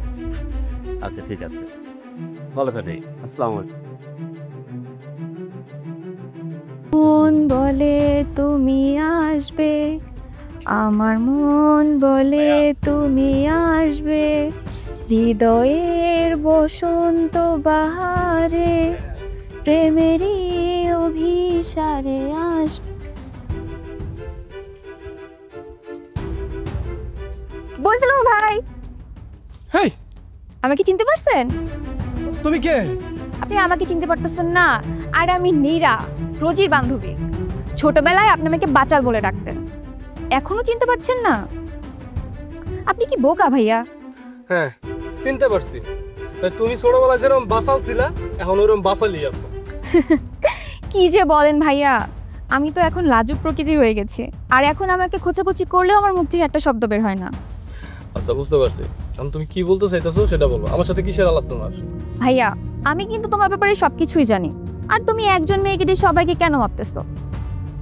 আচ্ছা ঠিক আছে, ভালো থাকে। আসসালামু আলাইকুম। মন বলে তুমি আসবে, আমার মন বলে তুমি আসবে, হৃদয়ের বসন্ত বাহারে প্রেমেরই অভিসারে আসবে। বুঝলাম ভাই। হেই, আমাকে চিনতে পারছেন? তুমি কে? আপনি আমাকে চিনতে পারতেছেন না? আর আমি নীরা, রোজির বান্ধবী। ছোটবেলায় আপনি আমাকে বাচাল বলে ডাকতেন, এখনো চিনতে পারছেন না? আপনি কি বোকা ভাইয়া? হ্যাঁ, চিনতে পারছি। তুমি ছোটবেলায় যেরকম বাসাল ছিলা, এখন ওরকম বাসালই আছো। কি যে বলেন ভাইয়া, আমি তো এখন লাজুক প্রকৃতির হয়ে গেছি। আর এখন আমাকে খোঁচাখুচি করলেও আমার মুখ থেকে একটা শব্দ বের হয় না। আচ্ছা বুঝতে পারছি, এখন তুমি কি বলতে চাইতেছো সেটা বলো। আমার সাথে কিসের আলাপ তোমার? ভাইয়া, আমি কিন্তু তোমার ব্যাপারে সবকিছুই জানি। আর তুমি একজন মেয়েকে দিয়ে সবাইকে কেন ভাবতেছো?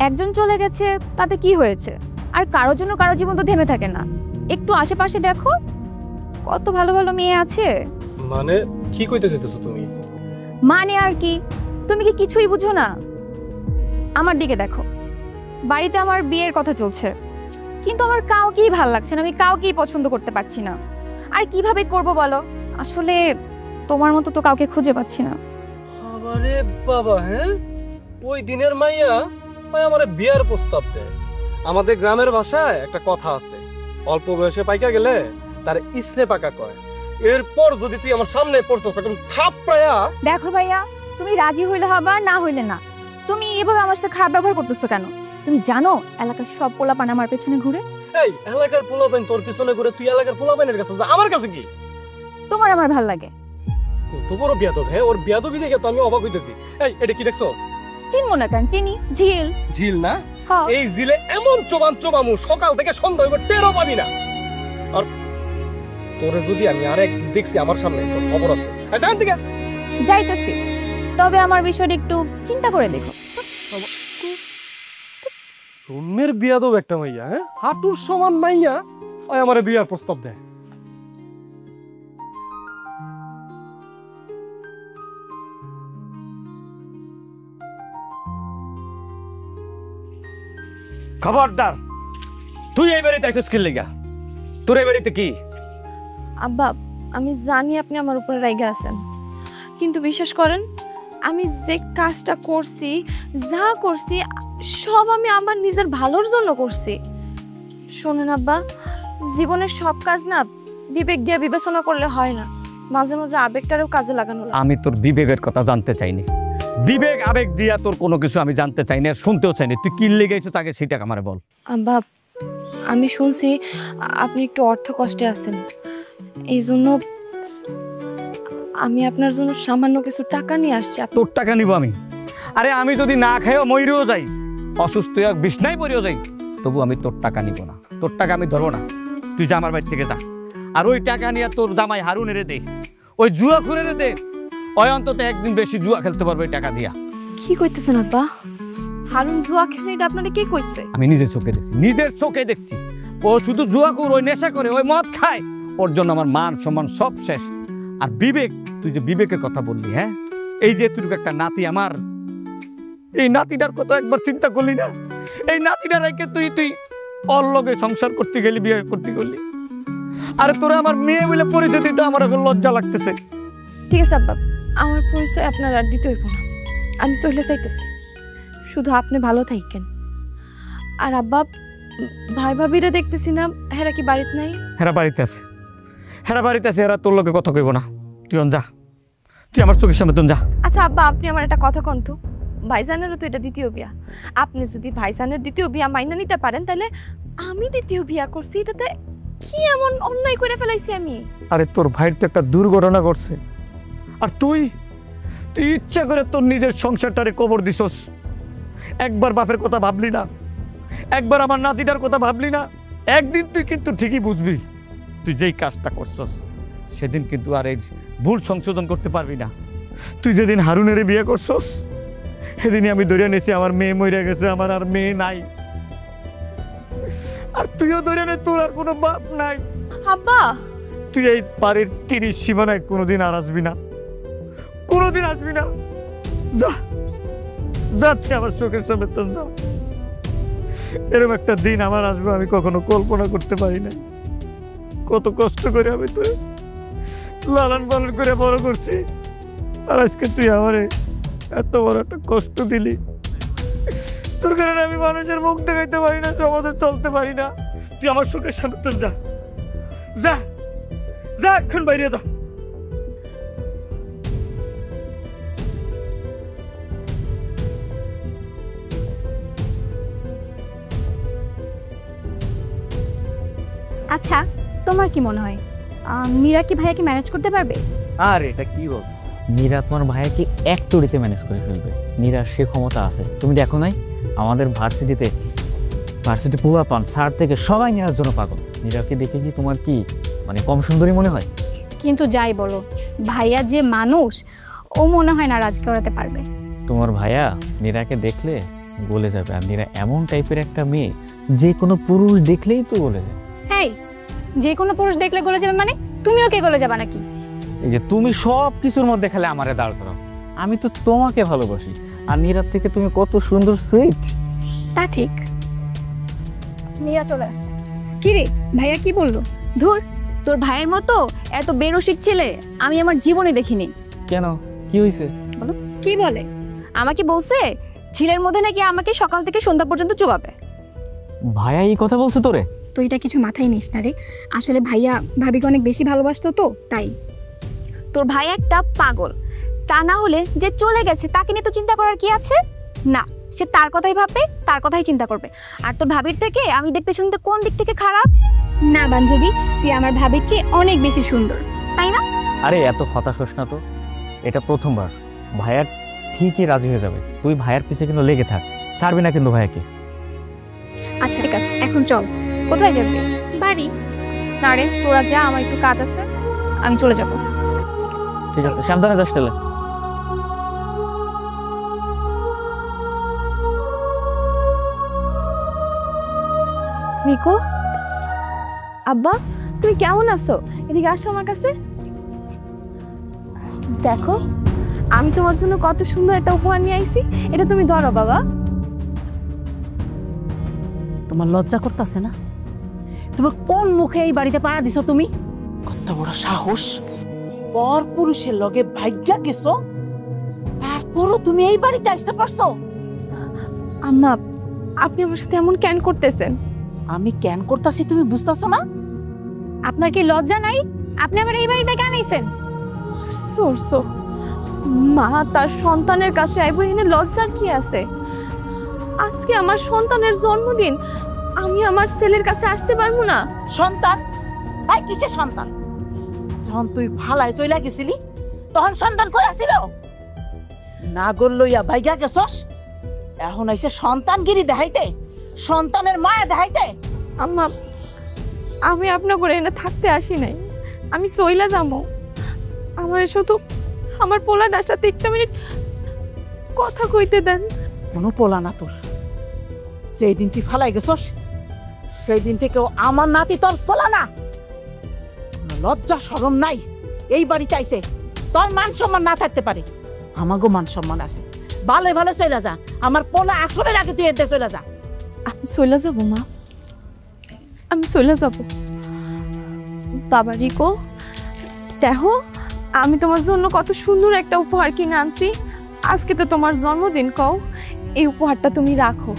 একজন চলে গেছে তাতে কি হয়েছে? আর কারোর জন্য কারো জীবন তো থেমে থাকে না। একটু আশেপাশে দেখো, কত ভালো ভালো মেয়ে আছে। মানে কি কইতে চাইতেছো তুমি? মানে আর কি, তুমি কি কিছুই বুঝো না? আমার দিকে দেখো, বাড়িতে আমার বিয়ের কথা চলছে, কিন্তু আমার কাউকেই ভালো লাগছে না, আমি কাউকেই পছন্দ করতে পারছি না। আর কিভাবে করব বলো? আসলে তোমার মতো তো কাউকে খুঁজে পাচ্ছি না। আরে বাবা, হ্যাঁ, ওই দিনের মাইয়া ওই আমারে বিয়ার প্রস্তাব দেয়। আমাদের গ্রামের ভাষায় একটা কথা আছে, অল্প বয়সে পাইকা গেলে তার ইসরে পাকা কয়। এরপর যদি তুই আমার সামনে পড়ছস তখন থাপড়ায়া। দেখো ভাইয়া, তুমি রাজি হইলে হবা, না হইলে না। তুমি এভাবে আমার সাথে খারাপ ব্যবহার করতেছো কেন? তুমি জানো এলাকার সব পোলাপান আমার পেছনে ঘুরে। এই এলাকার পোলাপান তোর পিছনে ঘুরে, তুই এলাকার পোলাপানের কাছে যা, আমার কাছে কি? তোমার আমার ভাল লাগে। কত বড় বিয়াদব! হ্যাঁ, ওর বিয়াদবি দেখে তো আমি অবাক হইতেছি। এই এটা কি দেখছস? চিনবো না কেন? চিনি, ঝিল। ঝিল না? এই ঝিলে এমন চোবামু সকাল থেকে সন্ধ্যা হইব, টেরও পাবি না। আর তোরে যদি আমি আরেকদিন দেখছি আমার সামনে, তোর খবর আছে। আচ্ছা ঠিক আছে, যাইতেছি, তবে আমার বিষয়টা একটু চিন্তা করে দেখো। রুমের বিয়াদব একটা মাইয়া, হ্যাঁ, হাঁটুর সমান মাইয়া ওই আমারে বিয়ার প্রস্তাব দেয়। খবরদার, তুই এই বাড়িতে আইছিস কি লেগা? তোর এই বাড়িতে কি? আব্বা, আমি জানি আপনি আমার উপরে রেগে আছেন, কিন্তু বিশ্বাস করেন আমি যে কাজটা করছি, যা করছি সব আমি আমার নিজের ভালোর জন্য করছি। শোনেন আব্বা, জীবনের সব কাজ না বিবেক দিয়ে বিবেচনা করলে হয় না, মাঝে মাঝে আবেগটারও কাজে লাগানো লাগে। আমি তোর বিবেকের কথা জানতে চাইনি, বিবেক আবেগ দিয়া তোর কোনো কিছু আমি জানতে চাইনি আর শুনতেও চাইনি। তুই কি লেগেছিস তাকে সেটা আমারে বল। আব্বা, আমি শুনছি আপনি একটু অর্থ কষ্টে আছেন, এই জন্য আমি আপনার জন্য সামান্য কিছু টাকা নিয়ে আসছি। তোর টাকা নিব আমি? আরে আমি যদি না খাইও মইরেও যাই, অসুস্থ হয়ে বিছনায় পড়েও যাই, তবু আমি তোর টাকা নিব না, তোর টাকা আমি ধরবো না। তুই যা আমার বাড়ি থেকে যা, আর ওই টাকা নিয়ে তোর জামাই হারুনেরে দে, ওই জুয়া খুঁড়ে দে, ওই অন্তত একদিন বেশি জুয়া খেলতে পারবে টাকা দিয়া। কি কইতেছেন আব্বা? হারুন জুয়া খেলে এটা আপনারা কে কইছে? আমি নিজের চোখে দেখছি, নিজের চোখে দেখছি। ও শুধু জুয়া করে, ওই নেশা করে, ওই মদ খায়, ওর জন্য আমার মান সম্মান সব শেষ। আর বিবেক, তুই যে বিবেকের কথা বললি, হ্যাঁ, এই যে তুই একটা নাতি আমার, এই নাতিটার কথা একবার চিন্তা করলি না? এই নাতিটা রেখে তুই ওর লগে সংসার করতে গেলি, বিয়ে করতে গেলি। আরে তোরা আমার মেয়ে বলে পরিচয় দিতে আমার এখন লজ্জা লাগতেছে। ঠিক আছে আব্বা, আমার পরিচয় আপনার আর দিতে হইব না, আমি চলে যাইতেছি, শুধু আপনি ভালো থাকেন। আর আব্বা, ভাই ভাবিরা দেখতেছি না, হেরা কি বাড়িতে নাই? হেরা বাড়িতে আছে, হেরা বাড়িতে আছে, হেরা তোর লগে কথা কইব না। তুই যা, তুই আমার চোখের সামনে তুই যা। আচ্ছা আব্বা, আপনি আমার একটা কথা কন তো, ভাইজানেরও তো এটা দ্বিতীয় বিয়া, আপনি যদি ভাইজানের দ্বিতীয় বিয়া মাইনা নিতে পারেন, তাহলে আমি দ্বিতীয় বিয়া করছি, এটাতে কি এমন অন্যায় করে ফেলাইছি আমি? আরে তোর ভাইয়ের তো একটা দুর্ঘটনা ঘটছে, আর তুই ইচ্ছা করে তোর নিজের সংসারটারে কবর দিছস। একবার বাপের কথা ভাবলি না, একবার আমার নাতিটার কথা ভাবলি না। একদিন তুই কিন্তু ঠিকই বুঝবি, তুই যেই কাজটা করছস সেদিন কিন্তু আর এই ভুল সংশোধন করতে পারবি না। তুই যেদিন হারুনের বিয়ে করছস সেদিনই আমি ধরে নিয়েছি আমার মেয়ে মরে গেছে, আমার আর মেয়ে নাই। আর তুইও ধরে নে তোর আর কোনো বাপ নাই। আব্বা, তুই এই বাড়ির 30 সীমানায় কোনোদিন আর আসবি না, কোনোদিন আসবি না। যা, যাচ্ছি আমার চোখের সামনে তো যা। এরকম একটা দিন আমার আসবে আমি কখনো কল্পনা করতে পারি না। কত কষ্ট করে আমি তোর লালন পালন করে বড় করছি, আর আজকে তুই আমারে এত বড় একটা কষ্ট দিলি। তোর কারণে আমি মানুষের মুখ দেখাইতে পারি না, সমাজে চলতে পারি না। তুই আমার চোখের সামনে তো যা, যা, যা, এখন বাইরে যা। আচ্ছা, তোমার কি মনে হয় মীরা কি ভাইয়াকে ম্যানেজ করতে পারবে? আর এটা কি বল, মীরা তোমার ভাইয়াকে এক তড়িতে ম্যানেজ করে ফেলবে। মীরার সে ক্ষমতা আছে, তুমি দেখো নাই আমাদের ভার্সিটি পোলা পান স্যার থেকে সবাই মীরার জন্য পাগল। মীরাকে দেখে কি তোমার কি মানে কম সুন্দরী মনে হয়? কিন্তু যাই বলো, ভাইয়া যে মানুষ, ও মনে হয় না রাজ করাতে পারবে। তোমার ভাইয়া মীরাকে দেখলে গলে যাবে, আর মীরা এমন টাইপের একটা মেয়ে যে কোনো পুরুষ দেখলেই তো গলে যায়। হ্যাঁ, যে কোনো পুরুষ দেখলে গলে যাবে মানে তুমিও কে গলে যাবে নাকি? এই যে তুমি সব কিছুর মধ্যে খেলে আমারে দাঁড় করো, আমি তো তোমাকে ভালোবাসি, আর মীরার থেকে তুমি কত সুন্দর সুইট। তা ঠিক। মীরা চলে আসছে। কি রে, ভাইয়া কি বললো? ধুর, তোর ভাইয়ের মতো এত বেরসিক ছেলে আমি আমার জীবনে দেখিনি। কেন, কি হয়েছে বলো? কি বলে? আমাকে বলছে ঝিলের মধ্যে নাকি আমাকে সকাল থেকে সন্ধ্যা পর্যন্ত চুবাবে। ভাইয়া এই কথা বলছে তোরে? তো এটা কিছু মাথায় নিস না রে, আসলে ভাইয়া ভাবিকে অনেক বেশি ভালোবাসতো তো তাই। তোর ভাই একটা পাগল, তা না হলে যে চলে গেছে তাকে নিয়ে তো চিন্তা করার কি আছে? না, সে তার কথাই ভাববে, তার কথাই চিন্তা করবে। আর তোর ভাবির থেকে আমি দেখতে শুনতে কোন দিক থেকে খারাপ? না বান্ধবী, তুই আমার ভাবির চেয়ে অনেক বেশি সুন্দর, তাই না? আরে এত হতাশ হোস না তো, এটা প্রথমবার। ভাইয়া ঠিকই রাজি হয়ে যাবে, তুই ভাইয়ার পিছে কিন্তু লেগে থাক, ছাড়বি না কিন্তু ভাইয়াকে। আচ্ছা ঠিক আছে, এখন চল। কোথায় যাবি? বাড়ি। না রে, তোরা যা, আমার একটু কাজ আছে, আমি চলে যাব। ঠিক আছে, সাবধানে যাস তাহলে। নিকো, আব্বা তুমি কেমন আছো? এদিকে আসো আমার কাছে। দেখো, আমি তোমার জন্য কত সুন্দর একটা উপহার নিয়ে আইছি, এটা তুমি ধরো বাবা। তোমার লজ্জা করতেছে না? তোমার কোন মুখে এই বাড়িতে পাড়া দিছো তুমি? কত বড় সাহস! পর পুরুষের লগে ভাগ্যা গেছো, তারপরও তুমি এই বাড়িতে আসতে পারছো? আম্মা, আপনি আমার সাথে এমন কেন করতেছেন? আমি কেন করতেছি তুমি বুঝতেছো না? আপনার কি লজ্জা নাই? আপনি আমার এই বাড়িতে কেন আইছেন? সরসো, মা তার সন্তানের কাছে আইব, এখানে লজ্জার কি আছে? আজকে আমার সন্তানের জন্মদিন, আমি আমার ছেলের কাছে আসতে পারবো না? সন্তান? তাই কিসের সন্তান? যখন তুই ফালায় চইলা গেছিলি তখন সন্তান কই আছিল? নাগর লইয়া ভাইগা গেছস, এখন আইছে সন্তানগিরি দেখাইতে, সন্তানের মায়া দেখাইতে। আম্মা, আমি আপনার করে এনে থাকতে আসি নাই, আমি চইলা যাবো। আমার শুধু আমার পোলাটার সাথে একটা মিনিট কথা কইতে দেন। কোনো পোলা না তোর। সেই দিন তুই ফালাই গেছস, সেই দিন থেকেও আমার নাতি তোর পোলা না। লজ্জা শরম নাই, এই বাড়ি চাইছে। তোর মান সম্মান না থাকতে পারে, আমাগো মান সম্মান আছে। ভালো ভালো চলে যা, আমার পোলা আসলের আগে তুই এতে চলে যা। আমি চলে যাবো মা, আমি চলে যাব। বাবা রিকো, দেখো আমি তোমার জন্য কত সুন্দর একটা উপহার কিনে আনছি। আজকে তো তোমার জন্মদিন, কও এই উপহারটা তুমি রাখো।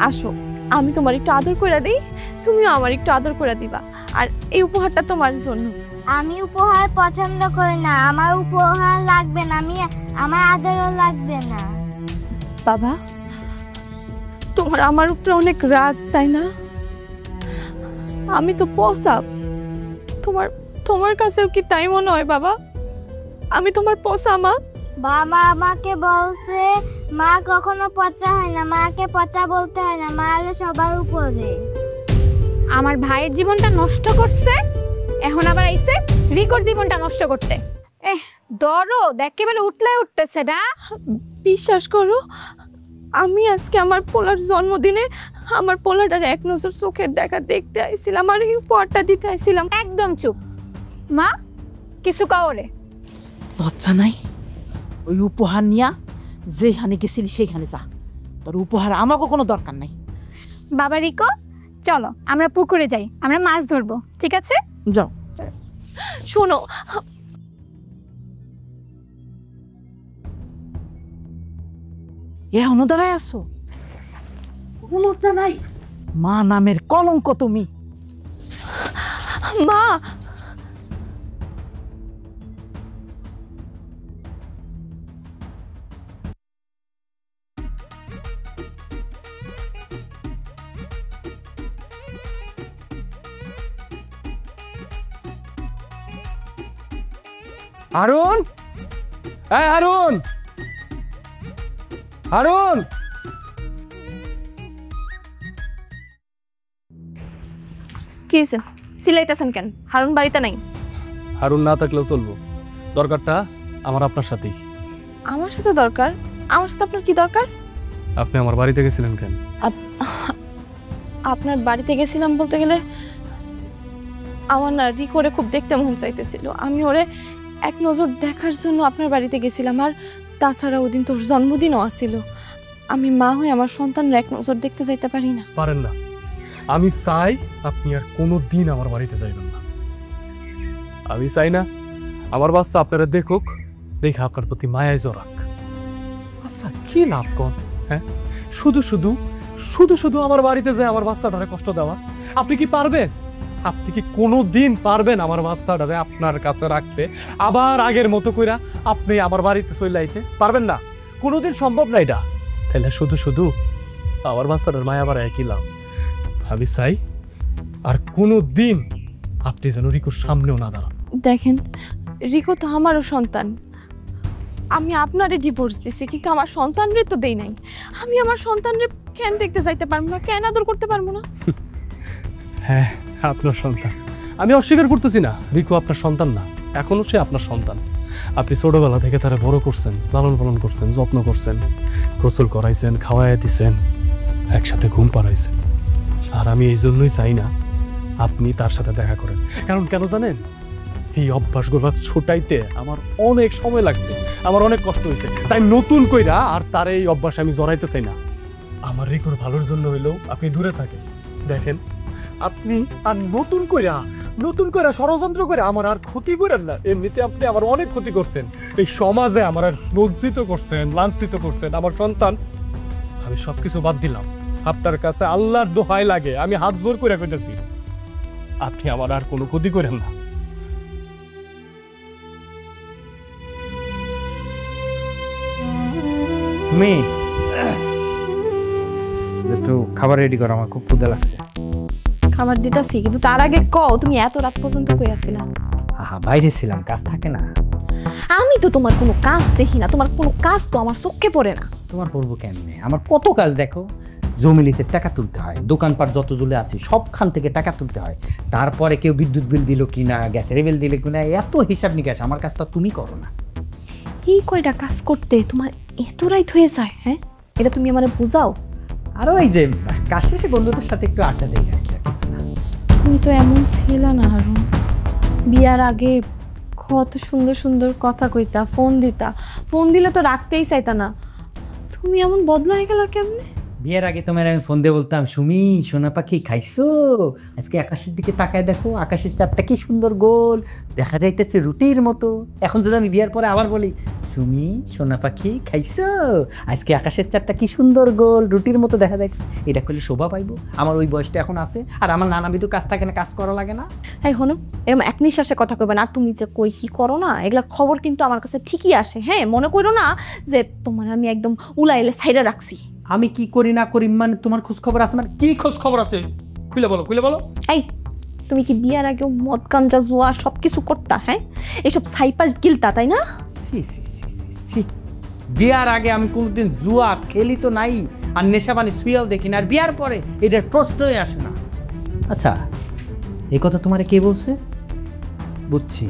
আসো, আমি তোমার একটু আদর করে দিই, তুমিও আমার একটু আদর করে দিবা। আর এই উপহারটা তোমার জন্য। আমি উপহার পছন্দ করি না, আমার উপহার লাগবে না, আমার আদরও লাগবে না। বাবা, তোমার আমার উপরে অনেক রাগ, তাই না? আমি তো পোষাব, তোমার কাছেও কি তাই মনে হয় বাবা? আমি তোমার পোষা মা? বাবা আমাকে বলছে মা কখনো পচা হয় না, মাকে পচা বলতে হয় না, মা হলো সবার উপরে। আমার ভাইয়ের জীবনটা নষ্ট করছে, এখন আবার আইছে রিকোর জীবনটা নষ্ট করতে। দরদ একেবারে উঠলে উঠতেছে না। বিশ্বাস করো, আমি আজকে আমার পোলার জন্মদিনে আমার পোলাটার এক নজর চোখের দেখা দেখতে আইছিলাম, আর এই উপহারটা দিতে আইছিলাম। একদম চুপ মা, কিছু কাওরে লজ্জা নাই? ওই উপহার নিয়া যেখানে গেছিলি সেইখানে যা, তোর উপহার আমাকে কোনো দরকার নাই। বাবা রিকো, চলো আমরা পুকুরে যাই, আমরা মাছ ধরবো, ঠিক আছে? যাও। শোনো, এখনো দাঁড়ায় আছো? লজ্জা নাই? মা নামের কলঙ্ক তুমি। মা, হারুন, এই হারুন, হারুন! কি হয়েছে? চিল্লাইতেছেন কেন? হারুন বাড়িতে নাই? হারুন না থাকলেও চলবো, দরকারটা আমার আপনার সাথেই। আমার সাথে দরকার? আমার সাথে আপনার কি দরকার? আপনি আমার বাড়িতে গেছিলেন কেন? আপনার বাড়িতে গেছিলাম বলতে গেলে আমার না রিকোরে খুব দেখতে মন চাইতেছিল, আমি ওরে এক নজর দেখার জন্য আপনার বাড়িতে গেছিলাম। আর তাছাড়া ওদিন তোর জন্মদিনও আসছিল, আমি মা হয়ে আমার সন্তানের এক নজর দেখতে যাইতে পারি না? পারেন না। আমি চাই আপনি আর কোনো দিন আমার বাড়িতে যাইবেন না। আমি চাই না আমার বাচ্চা আপনারা দেখুক, দেখে আপনার প্রতি মায়ায় জড়াক। আচ্ছা, কি লাভ কর? হ্যাঁ, শুধু শুধু শুধু শুধু আমার বাড়িতে যায় আমার বাচ্চাটারে কষ্ট দেওয়া? আপনি কি পারবেন? আপনি কি কোনো দিন পারবেন আমার বাচ্চাটারে আপনার কাছে রাখতে, আবার আগের মতো কইরা আপনি আমার বাড়িতে চলে আইতে পারবেন না? কোনোদিন সম্ভব না এটা। তাহলে শুধু শুধু আমার বাচ্চাটার মায়া বাড়ায় কি লাভ? আমি চাই আর কোনো দিন আপনি যেন রিকোর সামনেও না দাঁড়ান। দেখেন, রিকো তো আমারও সন্তান। আমি আপনারে ডিভোর্স দিছি, কিন্তু আমার সন্তানরে তো দেই নাই। আমি আমার সন্তানরে কেন দেখতে যাইতে পারবো না? কেন আদর করতে পারবো না? হ্যাঁ, আপনার সন্তান, আমি অস্বীকার করতেছি না। রিকো আপনার সন্তান না, এখনো সে আপনার সন্তান। আপনি ছোটবেলা থেকে তারা বড় করছেন, লালন পালন করছেন, যত্ন করছেন, গোসল করাইছেন, খাওয়াই দিছেন, একসাথে ঘুম পাড়াইছেন। আর আমি এই জন্যই চাই না আপনি তার সাথে দেখা করেন। কারণ কেন জানেন? এই অভ্যাসগুলো ছোটাইতে আমার অনেক সময় লাগছে, আমার অনেক কষ্ট হয়েছে। তাই নতুন কইরা আর তার এই অভ্যাস আমি জড়াইতে চাই না। আমার রিকোর ভালোর জন্য হইলেও আপনি দূরে থাকেন, দেখেন আপনি আর নতুন করে ষড়যন্ত্র করে আমার আর ক্ষতি করেন না। এমনিতে আপনি আমার অনেক ক্ষতি করছেন, এই সমাজে আমার আর লজ্জিত করছেন, লাঞ্ছিত করছেন। আমার সন্তান, আমি সবকিছু বাদ দিলাম। আপনার কাছে আল্লাহর দোহাই লাগে, আমি হাত জোর করে কইতেছি, আপনি আমার আর কোনো ক্ষতি করেন না। তুমি একটু খাবার রেডি করো, আমার খুব ক্ষুধা লাগছে। খাবার দিতাছি, কিন্তু তার আগে কও তুমি এত রাত পর্যন্ত কই আছিলা? বাইরে ছিলাম, কাজ থাকে না। আমি তো তোমার কোনো কাজ দেখি না, তোমার কোনো কাজ তো আমার চোখে পড়ে না। তোমার পড়বো কেমনে? আমার কত কাজ দেখো, জমি লিসের টাকা তুলতে হয়, দোকানপাট যত দূরে আছে সবখান থেকে টাকা তুলতে হয়, তারপরে কেউ বিদ্যুৎ বিল দিল কিনা, গ্যাসের বিল দিল কিনা, এত হিসাব নিকাশ। আমার কাজটা তুমি করো না। এই কয়টা কাজ করতে তোমার এত রাত হয়ে যায়? হ্যাঁ, এটা তুমি আমারে বুঝাও। আর ওই যে কাজ শেষে বন্ধুদের সাথে একটু আড্ডা দেই আর কি। তুমি তো এমন ছিল না হারুন, বিয়ার আগে কত সুন্দর সুন্দর কথা কইতা, ফোন দিতা, ফোন দিলে তো রাখতেই চাইতা না। তুমি এমন বদলা হয়ে গেল কেমনে? বিয়ের আগে তোমার আমি ফোন দিয়ে বলতাম, সুমি সোনা পাখি খাইছো, আজকে আকাশের দিকে তাকায় দেখো, আকাশের চাপটা কি সুন্দর গোল দেখা যাইতেছে রুটির মতো। এখন যদি আমি বিয়ের পরে আবার বলি, সুমি সোনা পাখি খাইছো, আজকে আকাশের চাপটা কি সুন্দর গোল রুটির মতো দেখা যাচ্ছে, এটা করলে শোভা পাইবো? আমার ওই বয়সটা এখন আছে, আর আমার নানাবিধ কাজ থাকে না, কাজ করা লাগে না। এই হনো, এরকম এক নিঃশ্বাসে কথা কইবে না। আর তুমি যে কই কি করো না, এগুলার খবর কিন্তু আমার কাছে ঠিকই আসে। হ্যাঁ, মনে করো না যে তোমার আমি একদম উলাইলে সাইডে রাখছি। আমি কি করি না করি মানে তোমার খোঁজ খবর আছে? মানে কি খোঁজ খবর আছে? খুলে বলো, খুলে বলো। এই তুমি কি বিয়ার আগেও মদ গাঞ্জা জুয়া সব কিছু করতা? হ্যাঁ, এসব সাইপার গিলতা, তাই না? বিয়ার আগে আমি কোনোদিন জুয়া খেলি তো নাই, আর নেশা পানি শুয়েও দেখি না, আর বিয়ার পরে এটার প্রশ্নই আসে না। আচ্ছা, এই কথা তোমারে কে বলছে? বুঝছি,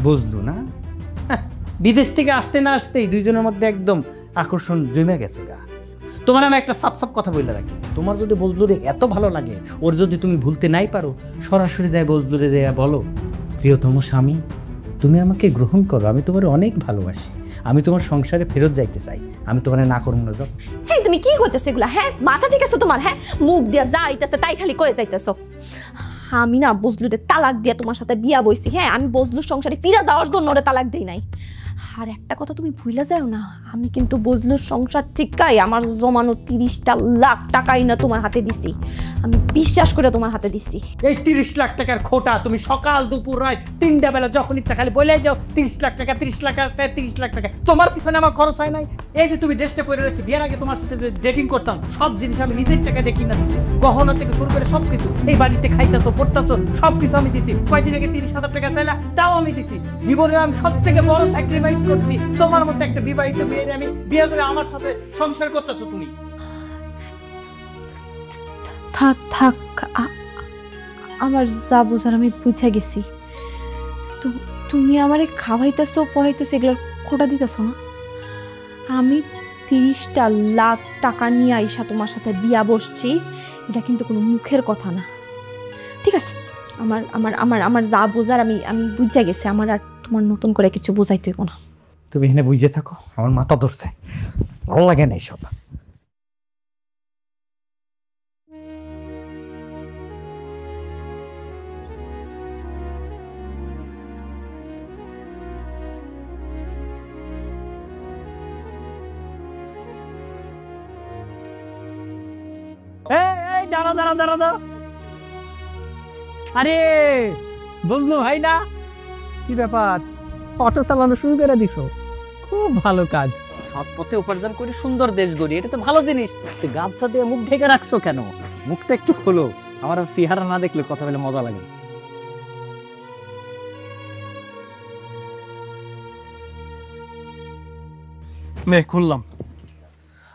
বুঝলো না? বিদেশ থেকে আসতে না আসতেই দুইজনের মধ্যে একদম আকর্ষণ জমে গেছে গা। তোমার আমি একটা সাপ কথা বলে রাখি, তোমার যদি বজলুরে এত ভালো লাগে, ওর যদি তুমি ভুলতে নাই পারো, সরাসরি যায় বজলুরে দেয়া বলো, প্রিয়তম স্বামী তুমি আমাকে গ্রহণ করো, আমি তোমার অনেক ভালোবাসি, আমি তোমার সংসারে ফেরত যাইতে চাই, আমি তোমার না করবো না। হ্যাঁ, তুমি কি করতেছো এগুলা? হ্যাঁ, মাথা ঠিক আছে তোমার? হ্যাঁ, মুখ দিয়া যাইতেছে তাই খালি কয়ে যাইতেছো। আমি না বজলুরে তালাক দিয়া তোমার সাথে বিয়া বইছি। হ্যাঁ, আমি বজলুর সংসারে ফিরে যাওয়ার জন্য ওরে তালাক দেই নাই। আর একটা কথা তুমি ভুলে যাও না, আমি কিন্তু বজলুর সংসার ঠিকাই আমার জমানো 30টা লাখ টাকাই না তোমার হাতে দিছি। আমি বিশ্বাস করে তোমার হাতে দিছি। এই 30 লাখ টাকার খোটা তুমি সকাল দুপুর রাত 3টা বেলা যখন ইচ্ছা খালি বলে যাও 30 লাখ টাকা 30 লাখ টাকা 30 লাখ টাকা। তোমার পিছনে আমার খরচ হয় নাই? এই যে তুমি ড্রেসটা পরে রয়েছে, বিয়ের আগে তোমার সাথে যে ডেটিং করতাম সব জিনিস আমি নিজের টাকা দিয়ে কিনা দিচ্ছি, গহনা থেকে শুরু করে সবকিছু, এই বাড়িতে খাইতেছো পড়তেছো সবকিছু আমি দিছি। কয়দিন আগে 30,000 টাকা চাইলা, তাও আমি দিছি। জীবনে আমি সব থেকে বড় স্যাক্রিফাইস করছি তোমার মতো একটা বিবাহিত মেয়ের আমি বিয়ে করে আমার সাথে সংসার করতেছো তুমি। থাক থাক, আমার যা বোঝার আমি বুঝে গেছি। তো তুমি আমারে খাওয়াইতেছো পড়াইতেছো, এগুলোর কোটা দিতেছো না? আমি 30টা লাখ টাকা নিয়ে আইসা তোমার সাথে বিয়া বসছি, এটা কিন্তু কোনো মুখের কথা না। ঠিক আছে, আমার আমার আমার আমার যা বোঝার আমি আমি বুঝে গেছি। আমার আর তোমার নতুন করে কিছু বোঝাইতে হইব না। তুমি এখানে বুঝে থাকো, আমার মাথা ধরছে, ভালো লাগে না এইসব। দাঁড়া দাঁড়া দাঁড়া দাঁড়া, আরে বললো ভাই না, কি ব্যাপার অটো চালানো শুরু করে দিছো? খুব ভালো কাজ, সৎ পথে উপার্জন করি সুন্দর দেশ গড়ি, এটা তো ভালো জিনিস। গামছা দিয়ে মুখ ঢেকে রাখছো কেন? মুখটা একটু খোলো, আমার চেহারা না দেখলে কথা বলে মজা লাগে। নে খুললাম।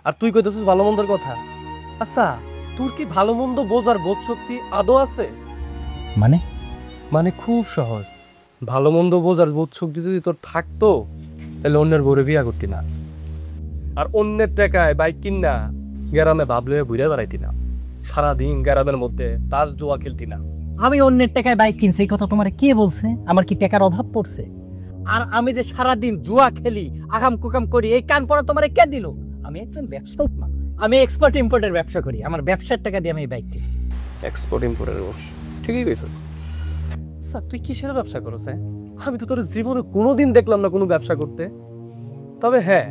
আর তুই কইতেছিস ভালো মন্দের কথা। আচ্ছা, তোর কি ভালো মন্দ বোঝার বোধ শক্তি আদৌ আছে? মানে মানে খুব সহজ। ভালো মন্দ বোঝার বোধ শক্তি যদি তোর থাকতো, তাহলে অন্যের বউরে বিয়া করতি না, আর অন্যের টাকায় বাইক কিনা গ্রামে ভাবলে ঘুরে বেড়াইতি না, সারাদিন গ্রামের মধ্যে তাস জুয়া খেলতি না। আমি অন্যের টাকায় বাইক কিনছি, এই কথা তোমার কে বলছে? আমার কি টাকার অভাব পড়ছে? আর আমি যে সারাদিন জুয়া খেলি, আকাম কুকাম করি, এই কান পড়া তোমার কে দিল? আমি একজন ব্যবসায়িক মানুষ, আমি এক্সপোর্ট ইম্পোর্টের ব্যবসা করি, আমার ব্যবসার টাকা দিয়ে আমি এই বাইক কিনছি। এক্সপোর্ট ইম্পোর্টের ব্যবসা, ঠিকই কইছিস। স্যার তুই কিসের ব্যবসা করছ? আমি তো তোর জীবনে কোনোদিন দেখলাম না কোনো ব্যবসা করতে। তবে হ্যাঁ,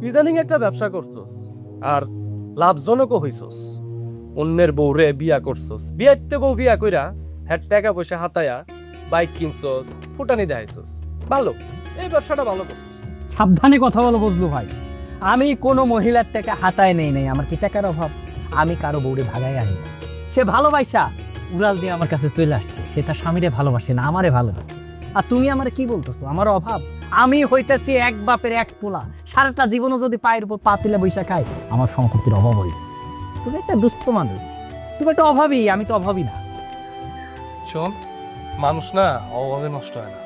ইদানিং একটা ব্যবসা করছস আর লাভজনকও হইছস। অন্যের বউরে বিয়া করছস, বিয়াতে বউ বিয়া কইরা হ্যাঁ টাকা পয়সা হাতায়া বাইক কিনছস, ফুটানি দেখাইছস। ভালো, এই ব্যবসাটা ভালো করছস। সাবধানে কথা বলো বজলু ভাই, আমি কোনো মহিলার টাকা হাতায় নেই নাই। আমার কি টাকার অভাব? আমি কারো বউরে ভাগাই আনি না। সে ভালোবাসা উড়াল দিয়ে আমার কাছে চলে আসছে, সে তার স্বামীরে ভালোবাসে না, আমারে ভালোবাসে। আর তুমি আমার কি বলতেছো আমার অভাব? আমি হইতেছি এক বাপের এক পোলা, সারাটা জীবনও যদি পায়ের উপর পা তুলে বৈশা খাই আমার সম্পত্তির অভাব হইবে। তুমি একটা দুস্থ মানুষ, তুমি একটা অভাবী, আমি তো অভাবী না। শোন, মানুষ না অভাবে নষ্ট হয় না,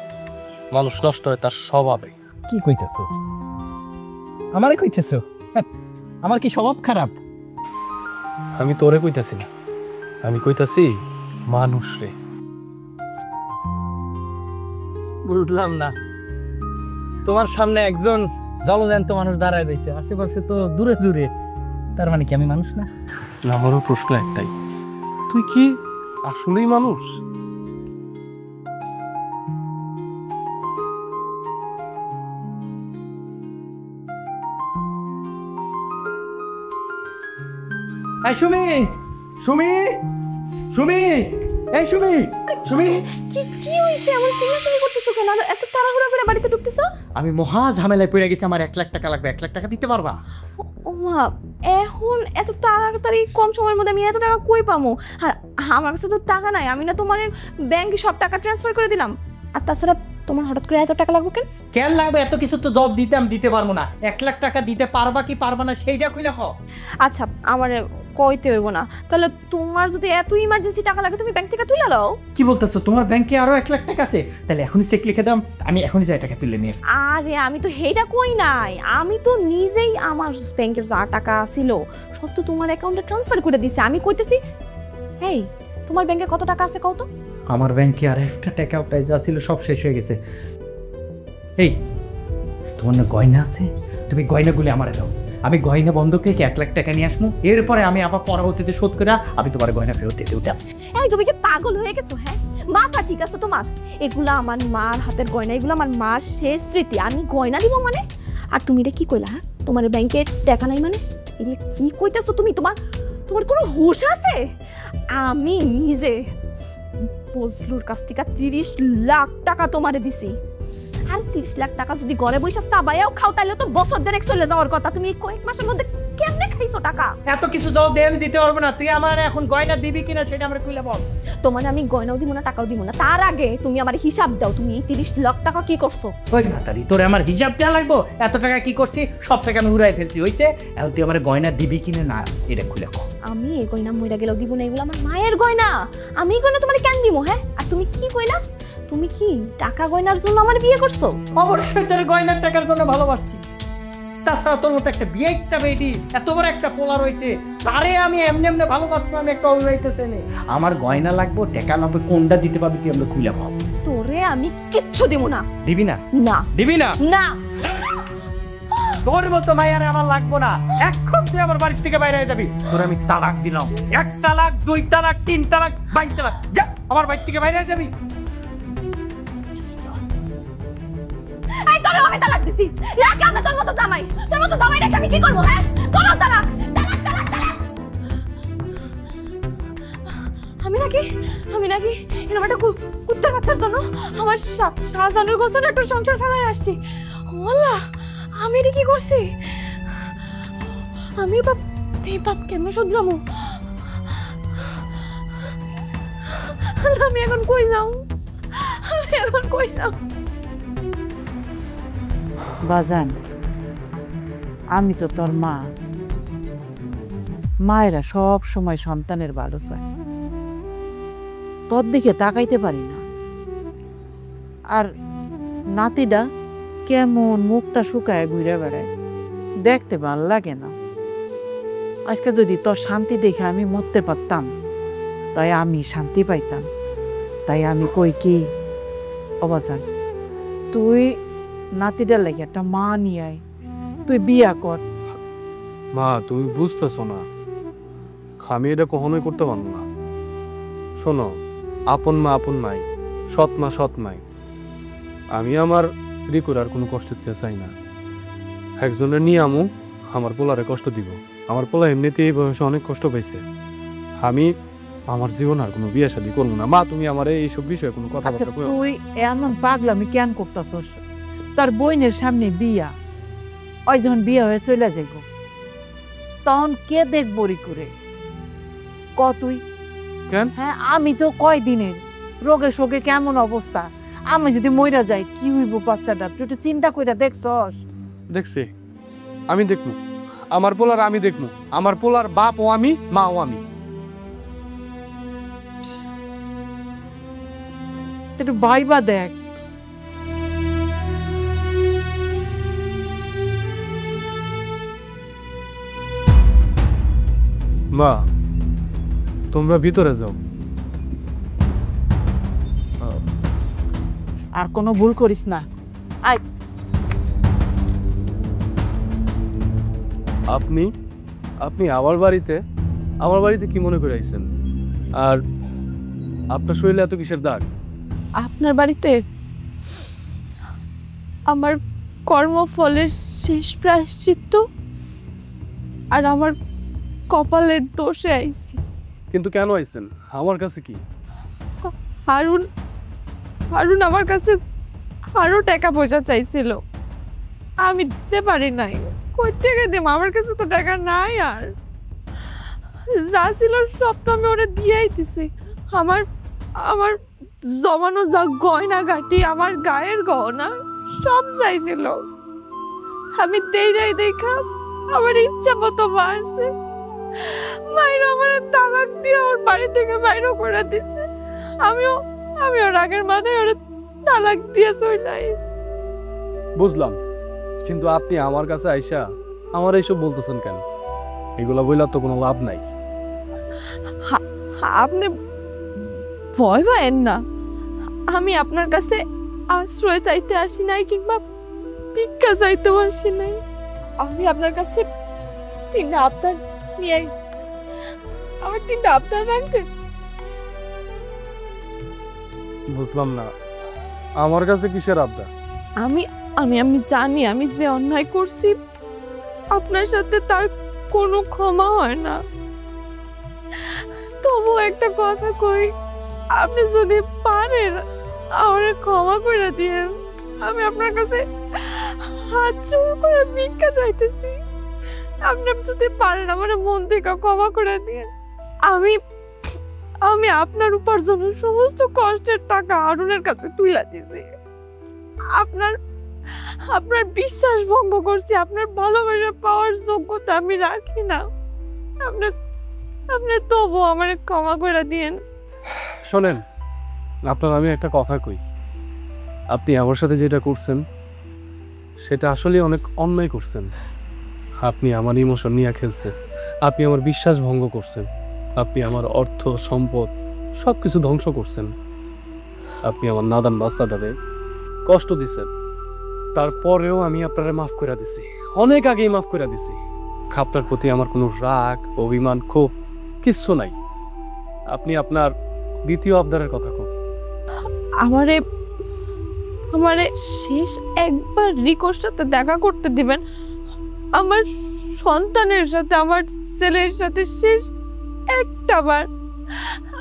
মানুষ নষ্ট হয় তার স্বভাবে। কি কইতেছো? আমারে কইতেছো? আমার কি স্বভাব খারাপ? আমি তোরে কইতাছি না, আমি কইতাছি মানুষ রে। বুঝলাম না, তোমার সামনে একজন জলজ্যান্ত মানুষ দাঁড়ায় রয়েছে, আশেপাশে তো দূরে দূরে, তার মানে কি আমি মানুষ না? আমারও প্রশ্ন একটাই, তুই কি আসলেই মানুষ? এই সুমি, সুমি, সুমি, এই সুমি, সুমি। কি কি হইছে? এমন চিল্লাচিল্লি করতেছো কেন? আর এত তাড়াহুড়া করে বাড়িতে ঢুকতেছো? আমি মহা ঝামেলায় পড়ে গেছি, আমার 1 লাখ টাকা লাগবে। 1 লাখ টাকা দিতে পারবা? ও মা, এখন এত তাড়াতাড়ি কম সময়ের মধ্যে আমি এত টাকা কই পামু? আর আমার কাছে তো টাকা নাই, আমি না তোমার ব্যাংকে সব টাকা ট্রান্সফার করে দিলাম। আর তাছাড়া তোমার হঠাৎ করে এত টাকা লাগবে কেন? কেন লাগবে? এত কিছু তো জব দিতে পারবো না। 1 লাখ টাকা দিতে পারবা কি পারবা না সেইটা কইলে হ। আচ্ছা, আমার কইতে হইব না, তাহলে তোমার যদি এত ইমার্জেন্সি টাকা লাগে তুমি ব্যাংক থেকে তুলে নাও। কি বলতেছো? তোমার ব্যাংকে আরো 1 লাখ টাকা আছে? তাহলে এখনই চেক লিখে দাও, আমি এখনই যাই টাকা তুলে নিয়ে। আরে আমি তো হেইটা কই নাই, আমি তো নিজেই আমার ব্যাংকের যা টাকা ছিল সব তো তোমার অ্যাকাউন্টে ট্রান্সফার করে দিছি। আমি কইতেছি, হেই তোমার ব্যাংকে কত টাকা আছে কত? আমার ব্যাংকে আর একটা টাকা ওটাই যা ছিল সব শেষ হয়ে গেছে। এই তোমার না গয়না আছে? তুমি গয়নাগুলি আমারে দাও, আমি গয়না বন্ধকে 1 লাখ টাকা নিয়ে আসবো, এরপরে আমি আবার পরবর্তীতে শোধ করে আমি তোমার গয়না ফেরত দিয়ে দেব। এই তুমি কি পাগল হয়ে গেছো? হ্যাঁ, মাথা ঠিক আছে তোমার? এগুলা আমার মার হাতের গয়না, এগুলো আমার মার শেষ স্মৃতি, আমি গয়না দিব মানে? আর তুমি রে কি কইলা? হ্যাঁ, তোমার ব্যাংকে টাকা নাই মানে? এগুলো কি কইতাছো তুমি? তোমার কোনো হুঁশ আছে? আমি নিজে বজলুর কাছ থেকে 30 লাখ টাকা তোমারে দিছি, আর 30 লাখ টাকা যদি ঘরে বসে চাবাইয়াও খাও তাহলে তো বছর দেড়েক চলে যাওয়ার কথা। তুমি কয়েক মাসের মধ্যে কেমনে খাইছো টাকা? এত কিছু দাও দেন দিতে পারবো না। তুই আমার এখন গয়না দিবি কিনা সেটা আমরা কইলে বল। তোমার আমি গয়নাও দিব না, টাকাও দিব না, তার আগে তুমি আমার হিসাব দাও, তুমি এই 30 লাখ টাকা কি করছো? ওই মাতারি, তোরে আমার হিসাব দেওয়া লাগবো? এত টাকা কি করছি? সব টাকা আমি উড়াই ফেলছি, হইছে? এখন তুই আমার গয়না দিবি কিনা না এটা খুলে কও। আমি এই গয়না মইরা গেলেও দিব না, এগুলো আমার মায়ের গয়না, আমি এই গয়না তোমার কেন দিব? হ্যাঁ, আর তুমি কি কইলা? তুমি কি টাকা গয়নার জন্য আমার বিয়ে করছো? অবশ্যই তোর গয়নার টাকার জন্য ভালোবাসছি। তাছাড়া তোর মতো একটা বিয়ে একটা বেটি, এত বড় একটা পোলা রয়েছে, তারে আমি এমনি এমনি ভালোবাসবো? আমি একটা অবিবাহিত ছেলে, আমার গয়না লাগবো, টাকা লাগবে, কোনটা দিতে পারবি তুই আমরা খুলে পাবো। তোরে আমি কিচ্ছু দিব না। দিবি না? না। দিবি না? না। তোর মতো মাইয়ারে আমার লাগবো না, এখন তুই আমার বাড়ি থেকে বাইরে হয়ে যাবি। তোর আমি তালাক দিলাম, 1 তালাক, 2 তালাক, 3 তালাক, 5 তালাক, যা আমার বাড়ি থেকে বাইরে হয়ে যাবি। এই তোরে আমি তালাক দিছি, রাখ আমরা তোর মতো জামাই, তোর মতো জামাই রেখে আমি কি করবো? হ্যাঁ, কোন তালাক? তালাক তালাক তালাক। আমি নাকি এরকম একটা কুত্তার বাচ্চার জন্য আমার শাহজাহানের গোছানো একটা সংসার ফেলায় আসছি। আল্লাহ, আমি এটা কি করছি? আমি এই পাপ কেন শুধরামো? আমি এখন কই যাও? আমি এখন কই যাও? বাজান, আমি তো তোর মা, মায়েরা সব সময় সন্তানের ভালো চায়, তোর দিকে তাকাইতে পারি না। আর নাতিটা কেমন মুখটা শুকায় ঘুরে বেড়ায়, দেখতে ভাল লাগে না। আজকে যদি তোর শান্তি দেখে আমি মরতে পারতাম, তাই আমি শান্তি পাইতাম। তাই আমি কই কি, অবাজান তুই নাতিটার লাগে একটা মা নিয়ে আয়, তুই বিয়া কর। মা তুমি বুঝতেছো না, আমি এটা কখনোই করতে পারবো না। শোনো, আপন মা আপন মাই, সৎ মা সৎ মাই। আমি আমার রিকুর আর কোনো কষ্ট দিতে চাই না। একজনের নিয়ে আমু আমার পোলারে কষ্ট দিব। আমার পোলা এমনিতে এই বয়সে অনেক কষ্ট পাইছে। আমি আমার জীবন আর কোনো বিয়ে শাদী করবো না। মা তুমি আমার এইসব বিষয়ে কোনো কথা আচ্ছা তুই এমন পাগলামি কেন করতেছস? তার বইনের সামনে বিয়া, ওই যখন বিয়া হয়ে চলে যাইব তখন কে দেখবো রি করে ক তুই? কেন? হ্যাঁ আমি তো কয়দিনের রোগে শোকে কেমন অবস্থা, আমি যদি মইরা যাই কি হইব বাচ্চাটা? তুই একটু চিন্তা কইরা দেখছস? দেখছি, আমি দেখবো আমার পোলার, আমি দেখবো আমার পোলার বাপ ও আমি, মা ও আমি। একটু ভাইবা দেখ। মা তোমরা ভিতরে যাও। আর কোনো ভুল করিস না। আয়। আপনি আপনি আমার বাড়িতে কি মনে করে আইছেন? আর আপনার শরীরে এত কিসের দাগ? আপনার বাড়িতে আমার কর্মফলের শেষ প্রায়শ্চিত্ত আর আমার কপালের দোষে আইছি। কিন্তু কেন আইছেন আমার কাছে? কি হারুন আমার কাছে আরো টাকা পয়সা চাইছিল, আমি দিতে পারি নাই। কই থেকে দেব? আমার কাছে তো টাকা নাই। আর যা ছিল সব তো আমি ওরা দিয়েই দিছি। আমার আমার জমানো যা গয়না গাটি, আমার গায়ের গহনা সব চাইছিল। আমি দেখা আমার ইচ্ছা মতো মারছে। মায়ের আমার তালাক দিয়ে ওর বাড়ি থেকে বাইরে করে দিছে। আমি ওর আগের মাথায় ওর তালাক দিয়ে চলাই। বুঝলাম, কিন্তু আপনি আমার কাছে আইসা আমার এইসব বলতেছেন কেন? এগুলা বইলা তো কোনো লাভ নাই। আপনি ভয় পায়েন না, আমি আপনার কাছে আশ্রয় চাইতে আসি নাই কিংবা ভিক্ষা চাইতেও আসি নাই। আমি আপনার কাছে 3টা আবদার নিয়ে আইছি। আমার 3টা আবদার রাখবেন? বুঝলাম না, আমার কাছে কিসের আবদার? আমি আমি আমি জানি আমি যে অন্যায় করছি আপনার সাথে তার কোনো ক্ষমা হয় না। তবু একটা কথা কই, আপনি যদি পারেন আমারে ক্ষমা করে দিয়েন। আমি আপনার কাছে হাত জোড় করে ভিক্ষা চাইতেছি। আপনি যদি পারেন আমার মন থেকে ক্ষমা করে দিয়েন। আমি আপনার উপার্জনের সমস্ত কষ্টের টাকা হারুনের কাছে তুলে দিয়েছি। আপনার বিশ্বাস ভঙ্গ করছি। আপনার ভালোবাসা পাওয়ার যোগ্যতা আমি রাখি না। আপনি তবু আমার ক্ষমা করে দিয়েন। শোনেন, আপনার আমি একটা কথা কই, আপনি আমার সাথে যেটা করছেন সেটা আসলে অনেক অন্যায় করছেন। আপনি আমার ইমোশন নিয়ে খেলছেন, আপনি আমার বিশ্বাস ভঙ্গ করছেন, আপনি আমার অর্থ সম্পদ সব কিছু ধ্বংস করছেন, আপনি আমার নাদান বাচ্চাটারে কষ্ট দিচ্ছেন। তারপরেও আমি আপনারা মাফ করে দিছি, অনেক আগেই মাফ করে দিছি। আপনার প্রতি আমার কোনো রাগ, অভিমান, ক্ষোভ কিচ্ছু নাই। আপনি আপনার দ্বিতীয় আবদারের কথা কোন? আমারে শেষ একবার রিকোর সাথে দেখা করতে দিবেন। আমার সন্তানের সাথে, আমার ছেলের সাথে শেষ একটা বার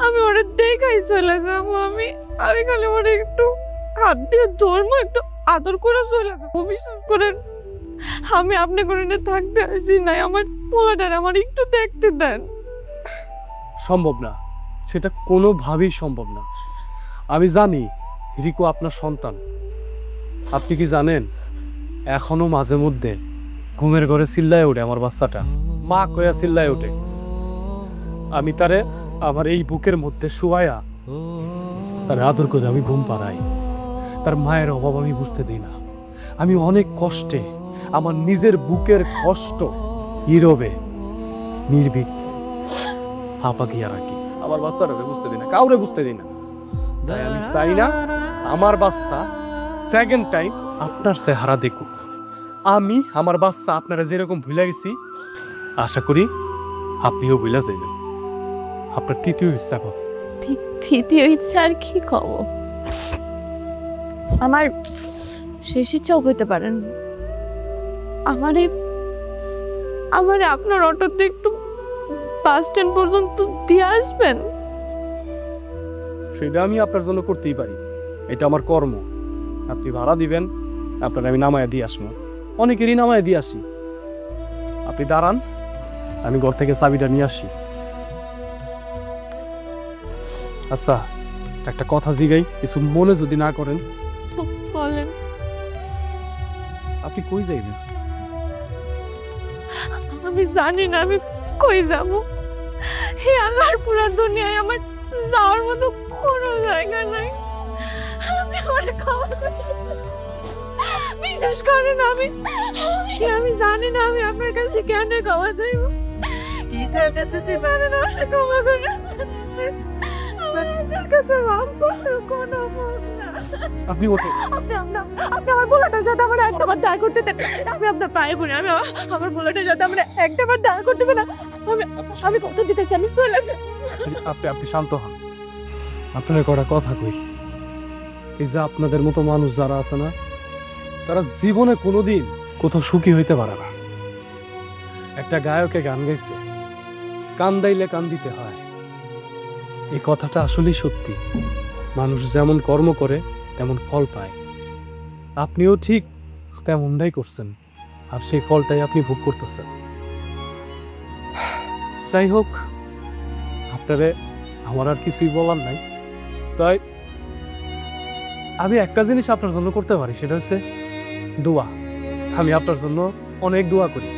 আমি ওরা দেখাই চলে যাবো। আমি খালি ওরা একটু হাত দিয়ে ধর্ম একটু আদর করে চলে যাবো। বিশ্বাস করেন, আমি আপনি করে থাকতে আসি নাই। আমার পোলাটার আমার একটু দেখতে দেন। সম্ভব না, সেটা কোনোভাবেই সম্ভব না। আমি জানি রিকো আপনার সন্তান। আপনি কি জানেন, এখনো মাঝে মধ্যে ঘুমের ঘরে চিল্লায় ওঠে আমার বাচ্চাটা, মা কয়া চিল্লায় ওঠে। আমি তারে আমার এই বুকের মধ্যে শুয়ায়া তার আদর করে আমি ঘুম পাড়াই। তার মায়ের অভাব আমি বুঝতে দিই না। আমি অনেক কষ্টে আমার নিজের বুকের কষ্ট নীরবে নির্ভীক ছাপা গিয়া রাখি। আমার বাচ্চাটাকে বুঝতে দিই না, কাউরে বুঝতে দিই না। তাই আমি চাই না আমার বাচ্চা সেকেন্ড টাইম আপনার চেহারা দেখুক। আমি আমার বাচ্চা আপনারা যেরকম ভুলে গেছি আশা করি আপনিও বুঝলা যাইবেন আপনার তৃতীয় ইচ্ছা কর। তৃতীয় ইচ্ছা আর কি কব, আমার শেষ ইচ্ছাও হইতে পারেন। আমারে আপনার অটোতে একটু বাস স্ট্যান্ড পর্যন্ত দিয়ে আসবেন। সেটা আমি আপনার জন্য করতেই পারি, এটা আমার কর্ম। আপনি ভাড়া দিবেন, আপনার আমি নামায় দিয়ে আসবো, অনেকেরই নামায় দিয়ে আসি। আপনি দাঁড়ান, আমি ঘর থেকে চাবিটা নিয়ে আসি। আচ্ছা, একটা কথা জিগাই, কিছু মনে যদি না করেন। বলেন। আপনি কই যাইবেন? আমি জানি না আমি কই যাব। হে আল্লাহর পুরো দুনিয়ায় আমার যাওয়ার মতো কোনো জায়গা নাই। আপনি আমার খাওয়া বিশ্বাস করেন, আমি জানি না আমি আপনার কাছে কেন খাওয়া যাইব। কি যেতে পারে না, ক্ষমা করে। আপনার কাছে কোনো আপনি ওঠে, আপনি আমার বলাটা যাতে আমার একটাবার দায় করতে দেন। আমি আপনার পায়ে পড়ি, আমি আমার বলাটা যাতে আমরা একটাবার দায় করতে দেন। আমি কত দিতেছি, আমি চলে আসি। আপনি শান্ত হন। আপনার কটা কথা কই, এই যে আপনাদের মতো মানুষ যারা আছে না, তারা জীবনে কোনোদিন কোথাও সুখী হইতে পারে না। একটা গায়কে গান গাইছে, কান দাইলে কান দিতে হয়। এই কথাটা আসলেই সত্যি। মানুষ যেমন কর্ম করে তেমন ফল পায়। আপনিও ঠিক তেমনটাই করছেন, আর সেই ফলটাই আপনি ভোগ করতেছেন। যাই হোক, আপনারে আমার আর কিছুই বলার নাই। তাই আমি একটা জিনিস আপনার জন্য করতে পারি, সেটা হচ্ছে দোয়া। আমি আপনার জন্য অনেক দোয়া করি।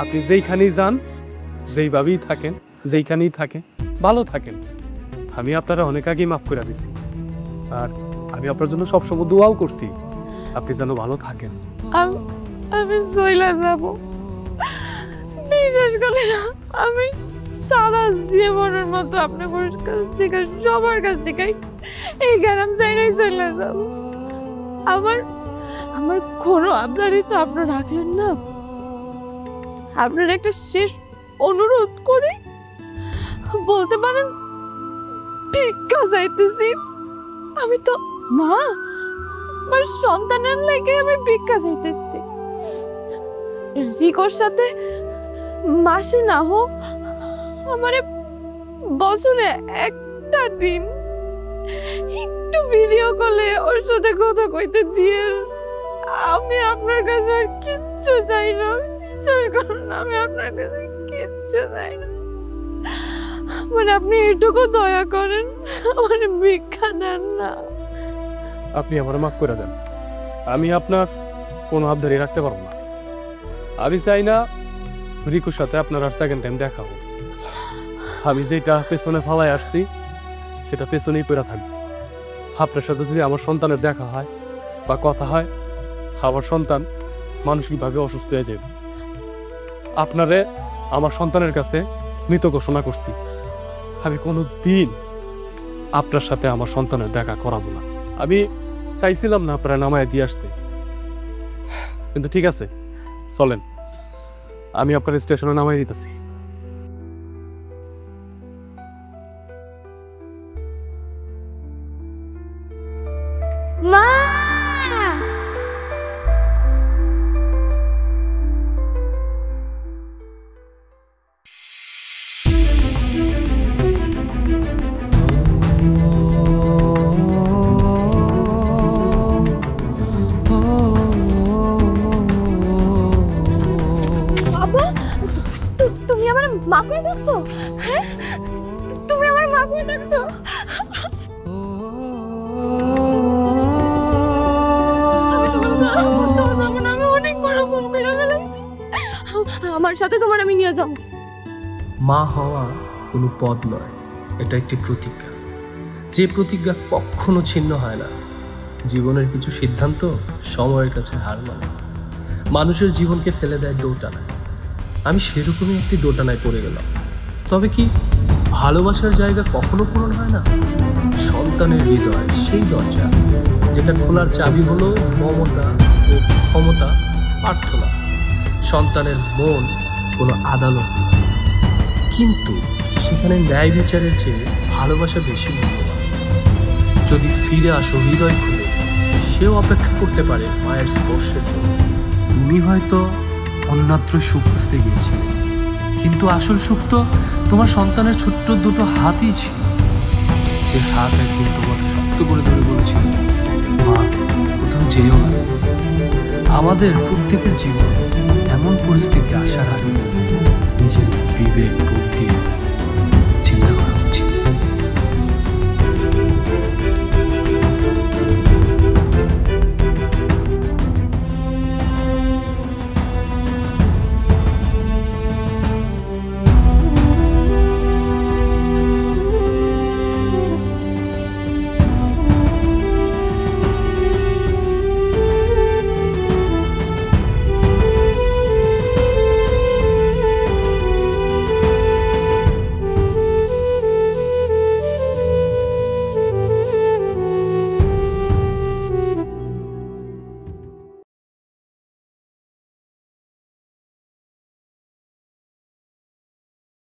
আপনি যেইখানেই যান, যেইভাবেই থাকেন, যেইখানেই থাকেন, ভালো থাকেন। আমি আপনারা অনেক আগেই মাফ করে দিছি, আর আমি আপনার জন্য সবসময় দোয়াও করছি আপনি যেন ভালো থাকেন। আমি চলে যাব, বিশেষ করে আমি সারা জীবনের মতো আপনার কাছ থেকে, সবার কাছ থেকে এই গ্রাম জায়গায় চলে যাব। আমার কোনো আবদারই তো আপনার রাখলেন না। আপনার একটা শেষ অনুরোধ করি, বলতে পারেন ভিক্ষা চাইতেছি। আমি তো মা, আমার সন্তানের লেগে আমি ভিক্ষা চাইতেছি। রিকোর সাথে মাসে না হোক, আমার বছরে একটা দিন একটু ভিডিও কলে ওর সাথে কথা কইতে দিয়ে। আমি আপনার কাছে আর কিচ্ছু চাই না, বিশ্বাস করুন, আমি আপনার কাছে কিচ্ছু চাই না। মানে আপনি এটুকু দয়া করেন, আমার ভিক্ষা দেন না। আপনি আমার মাফ করে দেন, আমি আপনার কোনো আবদারি রাখতে পারবো না। আমি চাই না রিকুর সাথে আপনার আর সেকেন্ড টাইম দেখা হোক। আমি যেটা পেছনে ফালাই আসছি সেটা পেছনেই পড়ে থাকবে। আপনার সাথে যদি আমার সন্তানের দেখা হয় বা কথা হয়, আমার সন্তান মানসিকভাবে অসুস্থ হয়ে যাবে। আপনারে আমার সন্তানের কাছে মৃত ঘোষণা করছি। আমি কোনো দিন আপনার সাথে আমার সন্তানের দেখা করাবো না। আমি চাইছিলাম না আপনারা নামায় দিয়ে আসতে, কিন্তু ঠিক আছে, চলেন, আমি আপনার স্টেশনে নামায় দিতেছি। মা, তুমি আমার মা করে ডাকছো? হ্যাঁ, তুমি আমার মা করে ডাকছো? আমি অনেক বড় ভুল করে ফেলেছি। আমার সাথে তোমার আমি নিয়ে যাবো। মা হওয়া কোনো পদ নয়, এটা একটি প্রতিজ্ঞা, যে প্রতিজ্ঞা কখনো ছিন্ন হয় না। জীবনের কিছু সিদ্ধান্ত সময়ের কাছে হার মানে, মানুষের জীবনকে ফেলে দেয় দোটানায়। আমি সেরকমই একটি দোটানায় পড়ে গেলাম। তবে কি ভালোবাসার জায়গা কখনো পূরণ হয় না? সন্তানের হৃদয় সেই দরজা, যেটা খোলার চাবি হলো মমতা ও ক্ষমতা, প্রার্থনা। সন্তানের মন কোনো আদালত নয়। কিন্তু সেখানে ন্যায় বিচারের চেয়ে ভালোবাসা বেশি মূল্যবান। যদি ফিরে আসো হৃদয় খুলে, সেও অপেক্ষা করতে পারে মায়ের স্পর্শের জন্য। তুমি হয়তো অন্যত্র সুখ খুঁজতে গিয়েছিলে, কিন্তু আসল সুখ তো তোমার সন্তানের ছোট্ট দুটো হাতই ছিল। সে হাত একদিন তোমাকে শক্ত করে ধরে বলেছিল, মা কোথাও যেও না। আমাদের প্রত্যেকের জীবন এমন পরিস্থিতি আসার আগে নিজের বিবেক বুদ্ধি